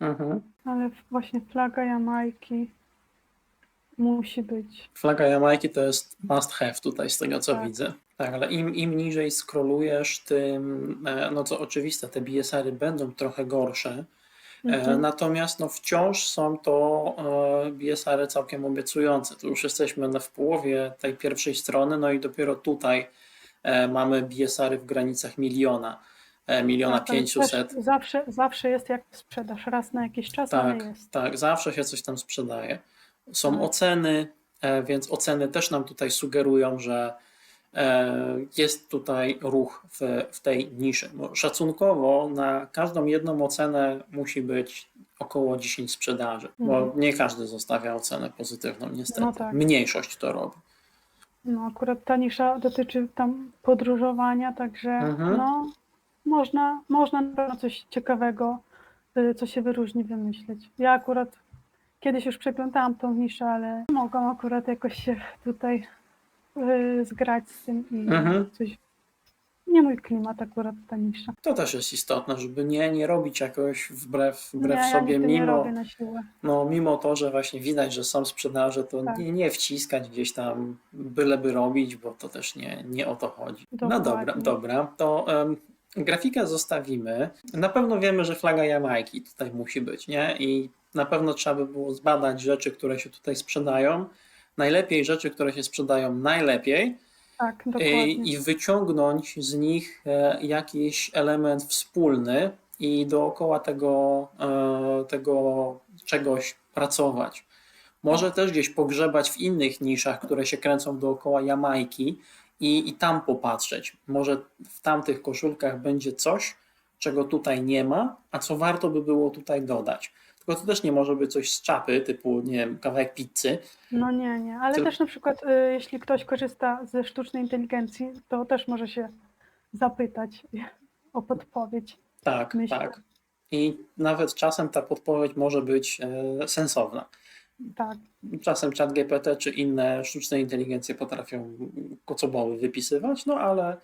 Mhm. Ale właśnie flaga Jamajki musi być. Flaga Jamajki to jest must have tutaj z tego co Tak. widzę. Tak, ale im niżej scrollujesz, tym, no co oczywiste, te BSR-y będą trochę gorsze. Natomiast no, wciąż są to BSR-y całkiem obiecujące. Tu już jesteśmy w połowie tej pierwszej strony, no i dopiero tutaj mamy BSR-y w granicach miliona, miliona Tak, ale też 500. zawsze jest jak sprzedaż, raz na jakiś czas, ale Tak, jest. tak, zawsze się coś tam sprzedaje. Są Tak. oceny, więc oceny też nam tutaj sugerują, że jest tutaj ruch w tej niszy. Bo szacunkowo na każdą jedną ocenę musi być około 10 sprzedaży, bo nie każdy zostawia ocenę pozytywną, niestety. No tak. Mniejszość to robi. No akurat ta nisza dotyczy tam podróżowania, także no można na pewno coś ciekawego, co się wyróżni, wymyśleć. Ja akurat kiedyś już przeglądałam tą niszę, ale nie mogłam akurat jakoś się tutaj zgrać z tym i coś. Nie mój klimat akurat ta nisza. To też jest istotne, żeby nie robić jakoś wbrew Ja sobie, nigdy nie robię na siłę. mimo to, że właśnie widać, że są sprzedaże, to Tak. nie wciskać gdzieś tam byleby robić, bo to też nie o to chodzi. No Dokładnie. dobra, to grafikę zostawimy. Na pewno wiemy, że flaga Jamajki tutaj musi być, nie? I na pewno trzeba by było zbadać rzeczy, które się tutaj sprzedają. Najlepiej rzeczy, które się sprzedają najlepiej. Tak, dokładnie. I wyciągnąć z nich jakiś element wspólny i dookoła tego czegoś pracować. Może też gdzieś pogrzebać w innych niszach, które się kręcą dookoła Jamajki i tam popatrzeć. Może w tamtych koszulkach będzie coś, czego tutaj nie ma, a co warto by było tutaj dodać. Tylko to też nie może być coś z czapy, typu, nie wiem, kawałek pizzy. No nie, ale też na przykład jeśli ktoś korzysta ze sztucznej inteligencji, to też może się zapytać o podpowiedź. Tak, myślę. tak. I nawet czasem ta podpowiedź może być sensowna. Tak. Czasem ChatGPT czy inne sztuczne inteligencje potrafią kocoboły wypisywać, no ale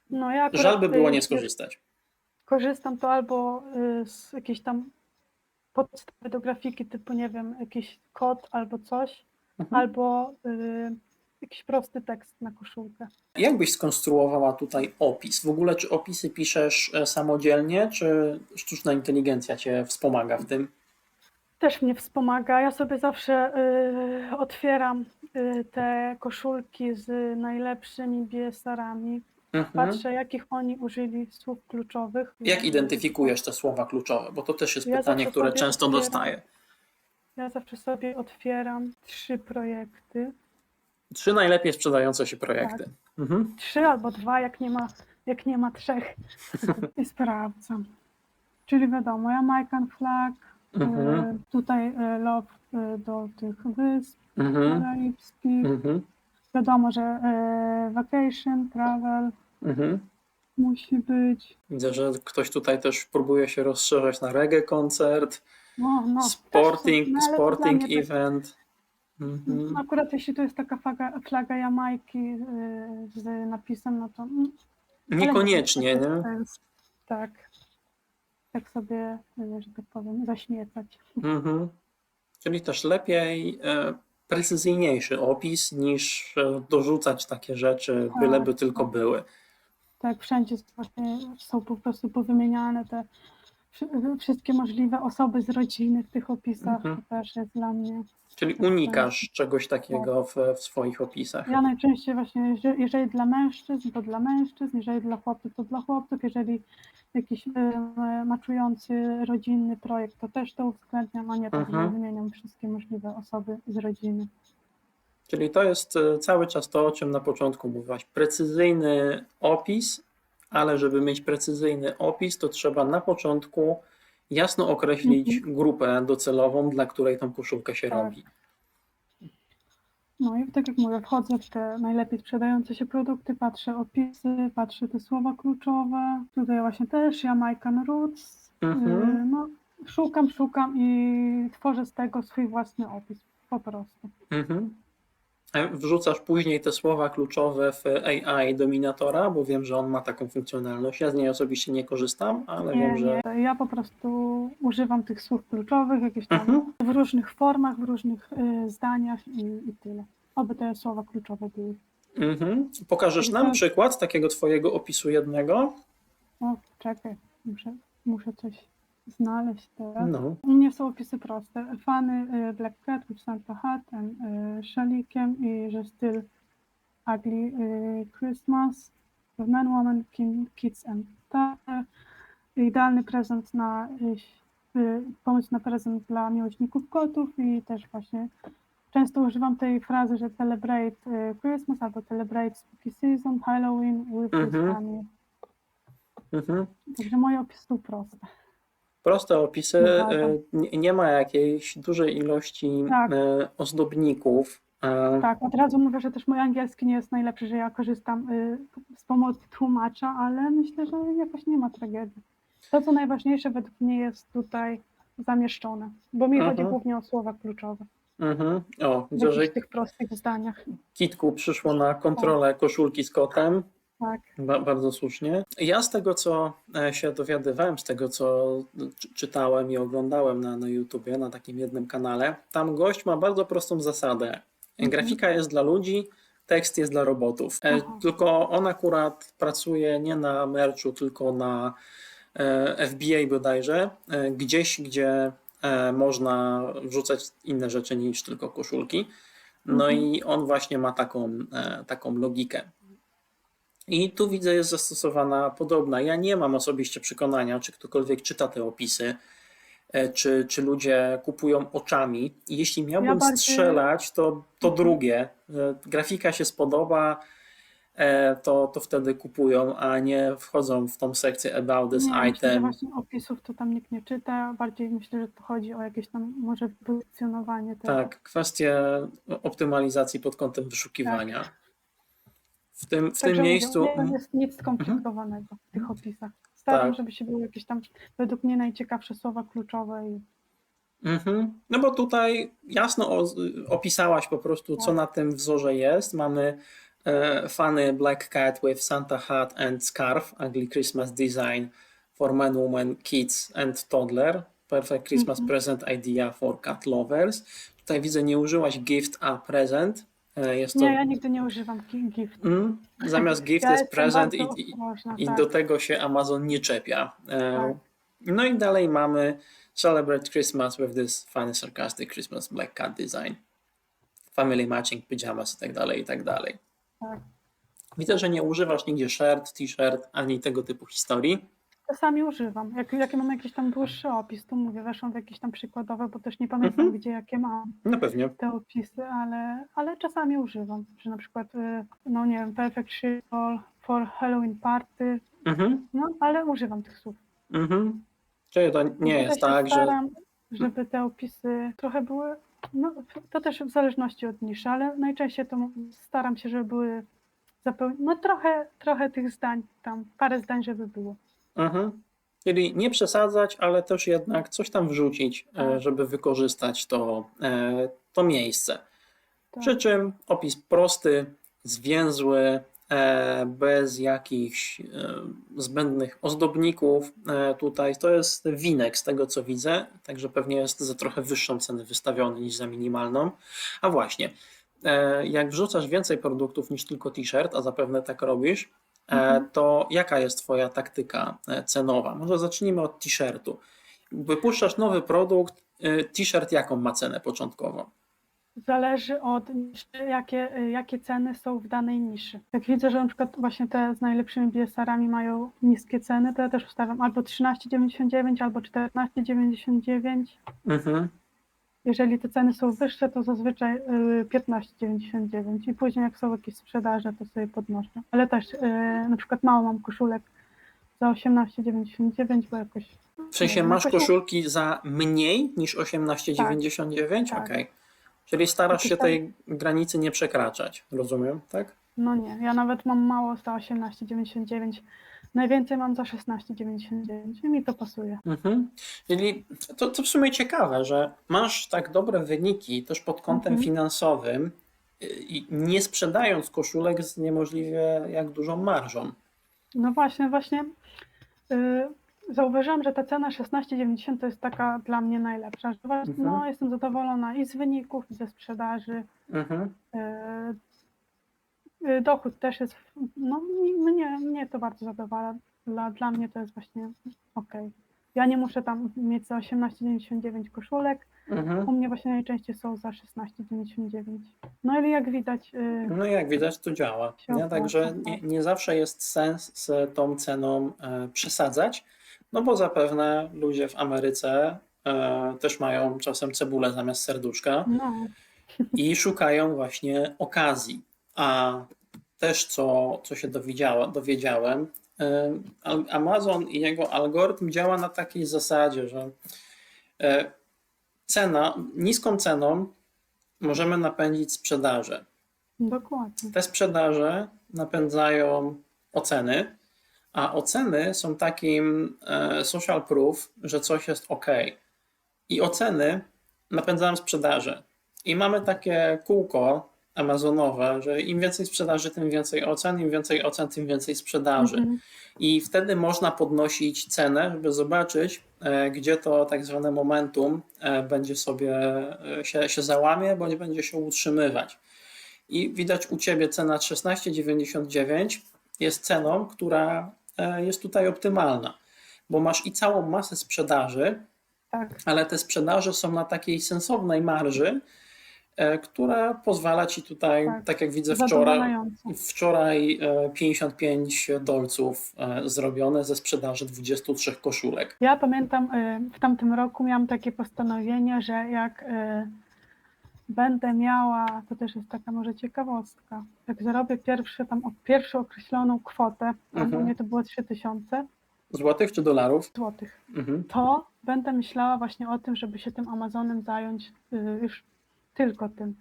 No ja akurat żal by było nie skorzystać. korzystam to albo z jakiejś tam podstawy do grafiki typu, nie wiem, jakiś kod albo coś, albo jakiś prosty tekst na koszulkę. Jak byś skonstruowała tutaj opis? W ogóle czy opisy piszesz samodzielnie, czy sztuczna inteligencja cię wspomaga w tym? Też mnie wspomaga. Ja sobie zawsze otwieram te koszulki z najlepszymi BSR-ami. Patrzę, jakich oni użyli słów kluczowych. Jak identyfikujesz te słowa kluczowe? Bo to też jest Ja pytanie, zawsze które sobie często otwieram. dostaję. Ja zawsze sobie otwieram 3 projekty. 3 najlepiej sprzedające się projekty. Tak. 3 albo 2, jak nie ma 3. I sprawdzam. Czyli wiadomo, Jamaican flag, tutaj love do tych wysp karaibskich. Wiadomo, że vacation, travel musi być. Widzę, że ktoś tutaj też próbuje się rozszerzać na reggae koncert, sporting event. Akurat jeśli to jest taka flaga Jamajki z napisem, no to niekoniecznie, nie? Tak. Tak sobie, że tak powiem, zaśmiecać. Czyli też lepiej precyzyjniejszy opis niż dorzucać takie rzeczy, byleby tylko były. Tak, wszędzie właśnie są po prostu powymieniane te wszystkie możliwe osoby z rodziny w tych opisach. To też jest dla mnie. Czyli unikasz czegoś takiego w swoich opisach. Ja najczęściej właśnie, jeżeli dla mężczyzn, to dla mężczyzn, jeżeli dla chłopców, to dla chłopców, jeżeli jakiś maczujący rodzinny projekt, to też to uwzględniam, a nie tak, że wymieniam wszystkie możliwe osoby z rodziny. Czyli to jest cały czas to, o czym na początku mówiłaś. Precyzyjny opis, ale żeby mieć precyzyjny opis, to trzeba na początku jasno określić grupę docelową, dla której tą koszulkę się robi. No i tak jak mówię, wchodzę w te najlepiej sprzedające się produkty, patrzę opisy, patrzę te słowa kluczowe. Tutaj właśnie też Jamaican Roots. No, szukam i tworzę z tego swój własny opis po prostu. wrzucasz później te słowa kluczowe w AI Dominatora, bo wiem, że on ma taką funkcjonalność. Ja z niej osobiście nie korzystam, ale wiem, że... Nie. Ja po prostu używam tych słów kluczowych, jakieś tam Mhm. w różnych formach, w różnych zdaniach i tyle. Oby te słowa kluczowe były. Mhm. Pokażesz nam przykład takiego twojego opisu jednego? O, czekaj, muszę coś znaleźć teraz. No. U mnie są opisy proste. Funny Black Cat with Santa Hat and szalikiem i że styl Ugly Christmas, Man, Woman, Kids and Toddler. Idealny prezent pomysł na prezent dla miłośników kotów i też właśnie często używam tej frazy, że celebrate Christmas albo celebrate spooky season, Halloween with his family. Mhm. Także moje opisy są proste. Proste opisy, nie ma jakiejś dużej ilości Tak. ozdobników. Tak, od razu mówię, że też mój angielski nie jest najlepszy, że ja korzystam z pomocy tłumacza, ale myślę, że jakoś nie ma tragedii. To, co najważniejsze według mnie jest tutaj zamieszczone, bo mi chodzi głównie o słowa kluczowe. O, W widzę, że jakichś tych prostych zdaniach. Kitku przyszło na kontrolę koszulki z kotem. Tak. Bardzo słusznie. Ja z tego, co się dowiadywałem, z tego, co czytałem i oglądałem na YouTubie, na takim jednym kanale, tam gość ma bardzo prostą zasadę. Grafika jest dla ludzi, tekst jest dla robotów. Tylko on akurat pracuje nie na merchu, tylko na FBA bodajże, gdzieś, gdzie można wrzucać inne rzeczy niż tylko koszulki. No i on właśnie ma taką logikę. I tu widzę, jest zastosowana podobna. Ja nie mam osobiście przekonania, czy ktokolwiek czyta te opisy, czy ludzie kupują oczami. I jeśli miałbym strzelać, to drugie. Grafika się spodoba, to wtedy kupują, a nie wchodzą w tą sekcję about this item. Myślę, że właśnie opisów to tam nikt nie czyta. Bardziej myślę, że to chodzi o jakieś tam może pozycjonowanie tego. Tak, kwestie optymalizacji pod kątem wyszukiwania. Tak. W tym miejscu... Nie jest nic skomplikowanego w tych opisach. Staram, żeby się były jakieś tam, według mnie, najciekawsze słowa kluczowe. No bo tutaj jasno opisałaś po prostu, co na tym wzorze jest. Mamy funny black cat with Santa hat and scarf, ugly Christmas design for men, women, kids and toddler. Perfect Christmas present idea for cat lovers. Tutaj widzę, nie użyłaś gift, a present. Nie, ja nigdy nie używam gift. Zamiast gift jest present i do tego się Amazon nie czepia. No i dalej mamy celebrate Christmas with this funny sarcastic Christmas black cat design. Family matching pyjamas i tak dalej, i tak dalej. Tak. Widzę, że nie używasz nigdzie shirt, t-shirt, ani tego typu historii. Czasami używam. Jak mam jakiś tam dłuższy opis, to mówię, weszłam w jakieś tam przykładowe, bo też nie pamiętam, gdzie jakie mam pewnie. te opisy, ale czasami używam. Że na przykład, no nie wiem, perfect shit for Halloween party, no ale używam tych słów. Czyli to nie jest tak, staram, żeby te opisy trochę były, no to też w zależności od niszy, ale najczęściej to staram się, żeby były no trochę tych zdań, tam parę zdań, żeby było. Czyli nie przesadzać, ale też jednak coś tam wrzucić, żeby wykorzystać to miejsce. Przy czym opis prosty, zwięzły, bez jakichś zbędnych ozdobników. Tutaj to jest winek z tego, co widzę, także pewnie jest za trochę wyższą cenę wystawiony niż za minimalną. A właśnie, jak wrzucasz więcej produktów niż tylko t-shirt, a zapewne tak robisz, to jaka jest twoja taktyka cenowa? Może zacznijmy od t-shirtu. Wypuszczasz nowy produkt, t-shirt jaką ma cenę początkową? Zależy od niszy, jakie ceny są w danej niszy. Jak widzę, że na przykład właśnie te z najlepszymi BSR-ami mają niskie ceny, to ja też ustawiam albo 13,99, albo 14,99. Jeżeli te ceny są wyższe, to zazwyczaj 15,99 i później jak są jakieś sprzedaże, to sobie podnoszę. Ale też na przykład mało mam koszulek za 18,99, bo jakoś... W sensie masz koszulki za mniej niż 18,99? Tak. Okej. Czyli starasz się tej granicy nie przekraczać, rozumiem, tak? No nie, ja nawet mam mało za 18,99. Najwięcej mam za 16,99 i mi to pasuje. Czyli to w sumie ciekawe, że masz tak dobre wyniki też pod kątem finansowym i nie sprzedając koszulek z niemożliwie jak dużą marżą. No właśnie, zauważyłam, że ta cena 16,90 to jest taka dla mnie najlepsza, że właśnie, no, jestem zadowolona i z wyników, i ze sprzedaży. Mhm. Dochód też jest, no mnie to bardzo zadowala. Dla mnie to jest właśnie okej. Ja nie muszę tam mieć za 18,99 koszulek. Mhm. U mnie właśnie najczęściej są za 16,99. No ale jak widać, No jak widać, to działa. się Nie? Także opłaca. nie zawsze jest sens z tą ceną przesadzać, no bo zapewne ludzie w Ameryce też mają czasem cebulę zamiast serduszka No, i szukają właśnie okazji. A też co się dowiedziałem, Amazon i jego algorytm działa na takiej zasadzie, że niską ceną możemy napędzić sprzedaże. dokładnie. Te sprzedaże napędzają oceny, a oceny są takim social proof, że coś jest ok. I oceny napędzają sprzedaże. I mamy takie kółko amazonowe, że im więcej sprzedaży, tym więcej ocen, im więcej ocen, tym więcej sprzedaży. I wtedy można podnosić cenę, żeby zobaczyć, gdzie to tak zwane momentum będzie sobie się załamie, bądź będzie się utrzymywać. I widać u Ciebie cena 16,99 jest ceną, która jest tutaj optymalna, bo masz i całą masę sprzedaży, Tak, ale te sprzedaże są na takiej sensownej marży, która pozwala Ci tutaj, tak jak widzę zadowalająco. wczoraj 55 dolców zrobione ze sprzedaży 23 koszulek. Ja pamiętam, w tamtym roku miałam takie postanowienie, że jak będę miała, to też jest taka może ciekawostka, jak zarobię pierwszą określoną kwotę, u mnie to było 3000 Złotych czy dolarów? złotych, Mhm. to będę myślała właśnie o tym, żeby się tym Amazonem zająć już tylko tym.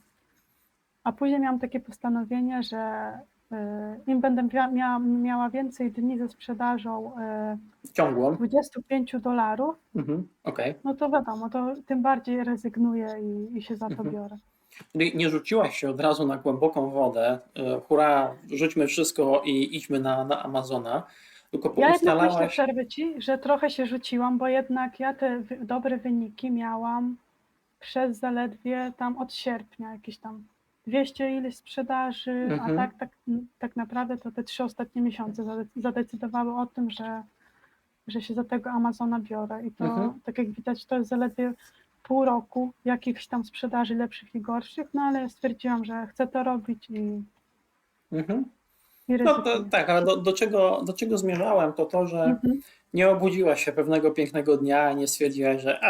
A później miałam takie postanowienie, że im będę miała więcej dni ze sprzedażą Ciągłą. $25, Okej. no to wiadomo, to tym bardziej rezygnuję i się za to biorę. Czyli nie rzuciłaś się od razu na głęboką wodę, hurra, rzućmy wszystko i idźmy na Amazona, tylko Ja jednak myślę, poustalałaś... przerwę Ci, że trochę się rzuciłam, bo jednak ja te dobre wyniki miałam przez zaledwie tam od sierpnia, jakieś tam 200 ileś sprzedaży, a tak naprawdę to te 3 ostatnie miesiące zadecydowały o tym, że się za tego Amazona biorę. I to, tak jak widać, to jest zaledwie pół roku jakichś tam sprzedaży lepszych i gorszych, no ale stwierdziłam, że chcę to robić i No ryzykuję. tak, ale do czego zmierzałem, to że nie obudziłaś się pewnego pięknego dnia i nie stwierdziłaś, że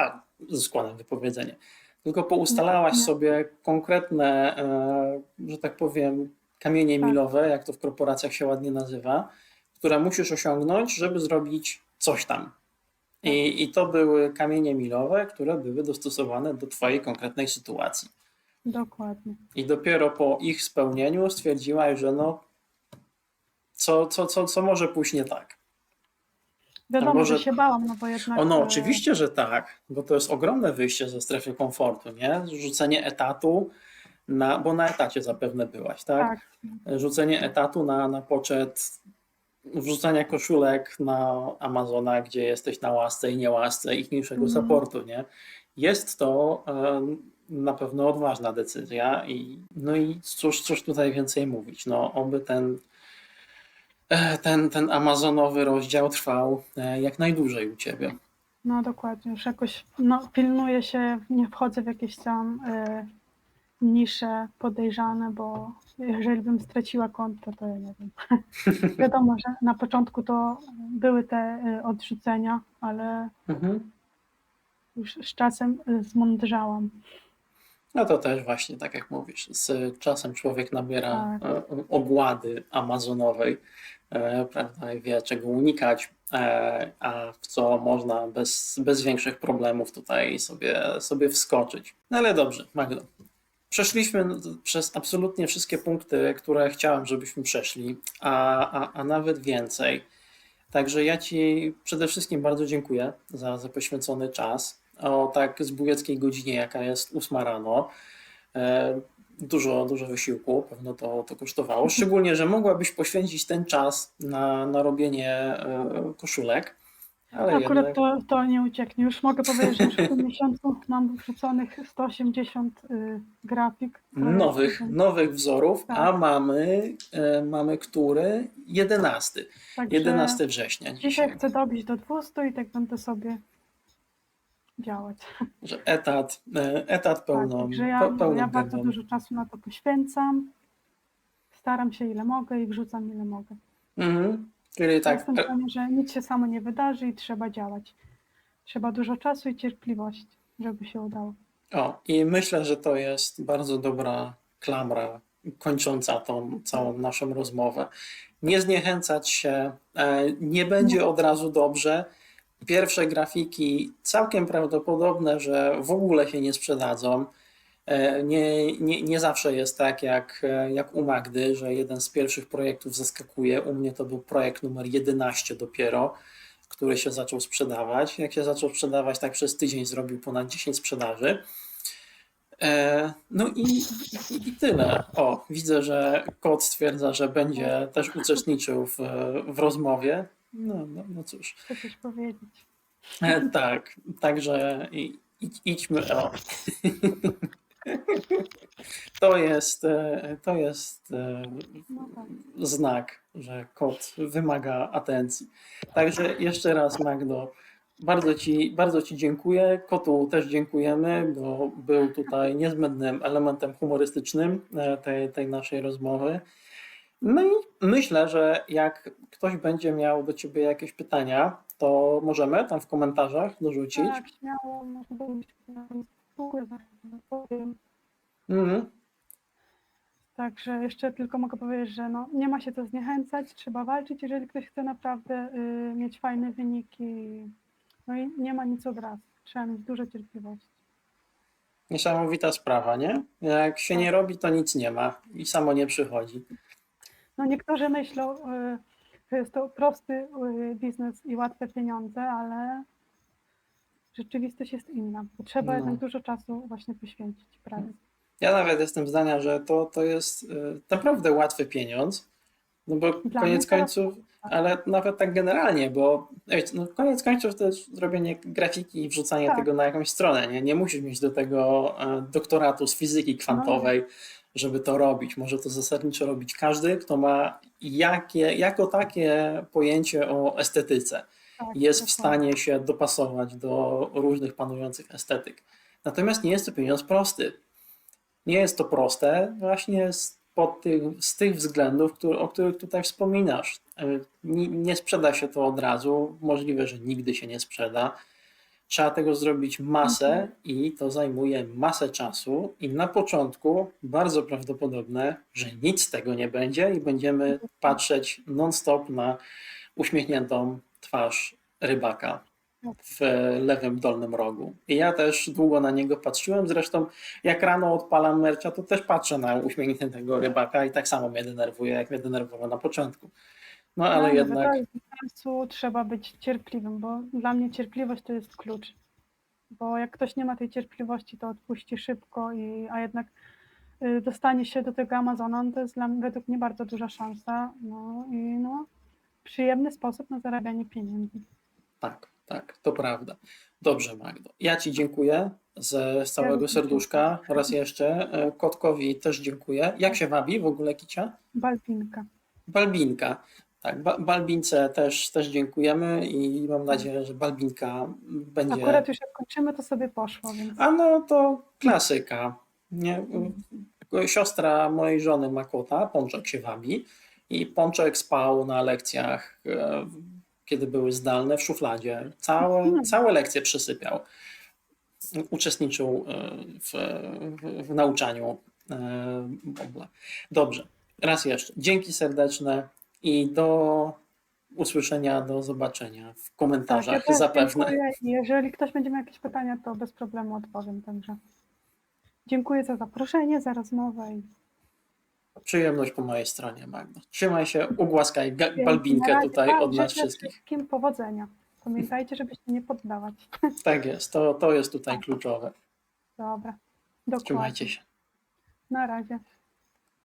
składam wypowiedzenie. Tylko poustalałaś sobie konkretne, że tak powiem, kamienie milowe, jak to w korporacjach się ładnie nazywa, które musisz osiągnąć, żeby zrobić coś tam. I to były kamienie milowe, które były dostosowane do Twojej konkretnej sytuacji. Dokładnie. I dopiero po ich spełnieniu stwierdziłaś, że co może pójść nie tak. Wiadomo, że się bałam, no bo jednak... Oczywiście, że tak, bo to jest ogromne wyjście ze strefy komfortu, nie? Rzucenie etatu, bo na etacie zapewne byłaś, tak? Rzucenie etatu na poczet wrzucania koszulek na Amazona, gdzie jesteś na łasce i niełasce ich mniejszego supportu, nie? Jest to na pewno odważna decyzja i cóż tutaj więcej mówić, oby ten amazonowy rozdział trwał jak najdłużej u Ciebie. No dokładnie, już jakoś pilnuję się, nie wchodzę w jakieś tam nisze podejrzane, bo jeżeli bym straciła konto, to ja nie wiem. Wiadomo, że na początku to były te odrzucenia, ale już z czasem zmądrzałam. No to też właśnie, tak jak mówisz, z czasem człowiek nabiera ogłady amazonowej, prawda, i wie czego unikać, a w co można bez większych problemów tutaj sobie wskoczyć. No ale dobrze, Magdo. Przeszliśmy przez absolutnie wszystkie punkty, które chciałem, żebyśmy przeszli, a nawet więcej. Także ja Ci przede wszystkim bardzo dziękuję za poświęcony czas o tak zbójeckiej godzinie, jaka jest 8 rano. dużo wysiłku, pewno to kosztowało. Szczególnie, że mogłabyś poświęcić ten czas na robienie koszulek, ale Akurat jednak to nie ucieknie. Już mogę powiedzieć, że już w tym miesiącu mam wrzuconych 180 grafik. nowych wzorów, Tak. a mamy który? 11. Także 11 września dzisiaj dzisiaj. chcę dobić do 200 i tak będę sobie działać. Że etat pełną, Tak, także pełną ja bardzo gębą. dużo czasu na to poświęcam. Staram się ile mogę i wrzucam ile mogę. Mhm. Czyli tak, Jestem pewna, że nic się samo nie wydarzy i trzeba działać. Trzeba dużo czasu i cierpliwości, żeby się udało. i myślę, że to jest bardzo dobra klamra kończąca tą całą naszą rozmowę. Nie zniechęcać się, nie będzie od razu dobrze. Pierwsze grafiki całkiem prawdopodobne, że w ogóle się nie sprzedadzą. Nie zawsze jest tak jak u Magdy, że jeden z pierwszych projektów zaskakuje. U mnie to był projekt numer 11 dopiero, który się zaczął sprzedawać. Jak się zaczął sprzedawać, tak przez tydzień zrobił ponad 10 sprzedaży. No i tyle. O, widzę, że kot stwierdza, że będzie też uczestniczył w rozmowie. No cóż. Chcę coś powiedzieć. Tak, także idźmy. O. To jest No tak. znak, że kot wymaga atencji. Także jeszcze raz, Magdo, bardzo Ci dziękuję. Kotu też dziękujemy, bo był tutaj niezbędnym elementem humorystycznym tej naszej rozmowy. No i myślę, że jak ktoś będzie miał do Ciebie jakieś pytania, to możemy tam w komentarzach dorzucić. Tak, śmiało, można było na Facebooku, powiem. Mhm. Także jeszcze tylko mogę powiedzieć, że no, nie ma się co zniechęcać, trzeba walczyć, jeżeli ktoś chce naprawdę mieć fajne wyniki. No i nie ma nic od razu. Trzeba mieć dużo cierpliwości. Niesamowita sprawa, nie? Jak się nie robi, to nic nie ma i samo nie przychodzi. No niektórzy myślą, że jest to prosty biznes i łatwe pieniądze, ale rzeczywistość jest inna. Trzeba jednak dużo czasu właśnie poświęcić pracy. Ja nawet jestem zdania, że to jest naprawdę łatwy pieniądz, no bo Dla koniec mnie końców, ale nawet tak generalnie, bo no koniec końców to jest zrobienie grafiki i wrzucanie Tak. tego na jakąś stronę, nie musisz mieć do tego doktoratu z fizyki kwantowej, żeby to robić. Może to zasadniczo robić każdy, kto ma jako takie pojęcie o estetyce. Tak, Jest w stanie się dopasować do różnych panujących estetyk. Natomiast nie jest to pieniądz prosty. Nie jest to proste właśnie z tych względów, o których tutaj wspominasz. Nie sprzeda się to od razu, możliwe, że nigdy się nie sprzeda. Trzeba tego zrobić masę i to zajmuje masę czasu i na początku bardzo prawdopodobne, że nic z tego nie będzie i będziemy patrzeć non-stop na uśmiechniętą twarz rybaka w lewym dolnym rogu. I ja też długo na niego patrzyłem, zresztą jak rano odpalam mercia, to też patrzę na uśmiechniętego rybaka i tak samo mnie denerwuje, jak mnie denerwował na początku. No ale jednak... Trzeba być cierpliwym, bo dla mnie cierpliwość to jest klucz. Bo jak ktoś nie ma tej cierpliwości, to odpuści szybko, a jednak dostanie się do tego Amazona, no to jest według mnie bardzo duża szansa. No i przyjemny sposób na zarabianie pieniędzy. Tak, to prawda. Dobrze, Magdo. Ja Ci dziękuję z całego serduszka. Raz jeszcze. Kotkowi też dziękuję. Jak się wabi w ogóle kicia? Balbinka. Tak, Balbince też dziękujemy i mam nadzieję, że Balbinka będzie... Akurat już jak kończymy, to sobie poszło, więc... A no to klasyka. Nie? Siostra mojej żony ma kota, Pączek się wabi i Pączek spał na lekcjach, kiedy były zdalne, w szufladzie. Całe lekcje przysypiał. Uczestniczył w nauczaniu Bobla. Dobrze, raz jeszcze. Dzięki serdeczne i do usłyszenia, do zobaczenia w komentarzach zapewne. Dziękuję. Jeżeli ktoś będzie miał jakieś pytania, to bez problemu odpowiem. Także dziękuję za zaproszenie, za rozmowę. Przyjemność po mojej stronie, Magdo. Trzymaj się, ugłaskaj Balbinkę tutaj od nas wszystkich. Wszystkim powodzenia. Pamiętajcie, żeby się nie poddawać. Tak jest, to jest tutaj kluczowe. Dobra. Dokładnie. Trzymajcie się. Na razie.